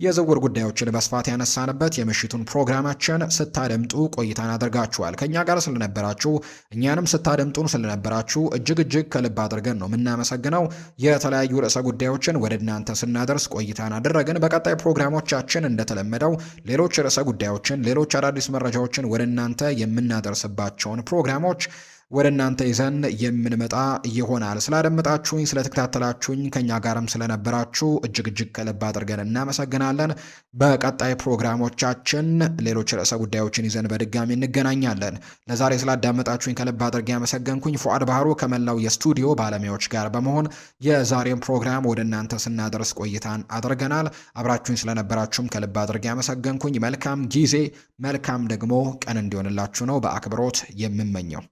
የዝውውር ጉዳዮችን በስፋት ያነሳንበት የምሽቱን ፕሮግራማችን ስታደምጡ ቆይታን አድርጋችኋል። ከእኛ ጋር ስለነበራችሁ እኛንም ስታደምጡን ስለነበራችሁ እጅግ ከልብ አድርገን ነው የምናመሰግነው። የተለያዩ ርዕሰ ጉዳዮችን ወደ እናንተ ስናደርስ ቆይታን አደረግን። በቀጣይ ፕሮግራሞቻችን እንደተለመደው ሌሎች ርዕሰ ጉዳዮችን፣ ሌሎች አዳዲስ መረጃዎችን ወደ እናንተ የምናደርስባቸውን ፕሮግራሞች ወደ እናንተ ይዘን የምንመጣ ይሆናል። ስላደመጣችሁኝ፣ ስለተከታተላችሁኝ፣ ከኛ ጋርም ስለነበራችሁ እጅግ ከልብ አድርገን እናመሰግናለን። በቀጣይ ፕሮግራሞቻችን ሌሎች ርዕሰ ጉዳዮችን ይዘን በድጋሚ እንገናኛለን። ለዛሬ ስላዳመጣችሁኝ ከልብ አድርጌ ያመሰገንኩኝ ፉአድ ባህሩ ከመላው የስቱዲዮ ባለሙያዎች ጋር በመሆን የዛሬን ፕሮግራም ወደ እናንተ ስናደርስ ቆይታን አድርገናል። አብራችሁኝ ስለነበራችሁም ከልብ አድርጌ ያመሰገንኩኝ። መልካም ጊዜ፣ መልካም ደግሞ ቀን እንዲሆንላችሁ ነው በአክብሮት የምመኘው።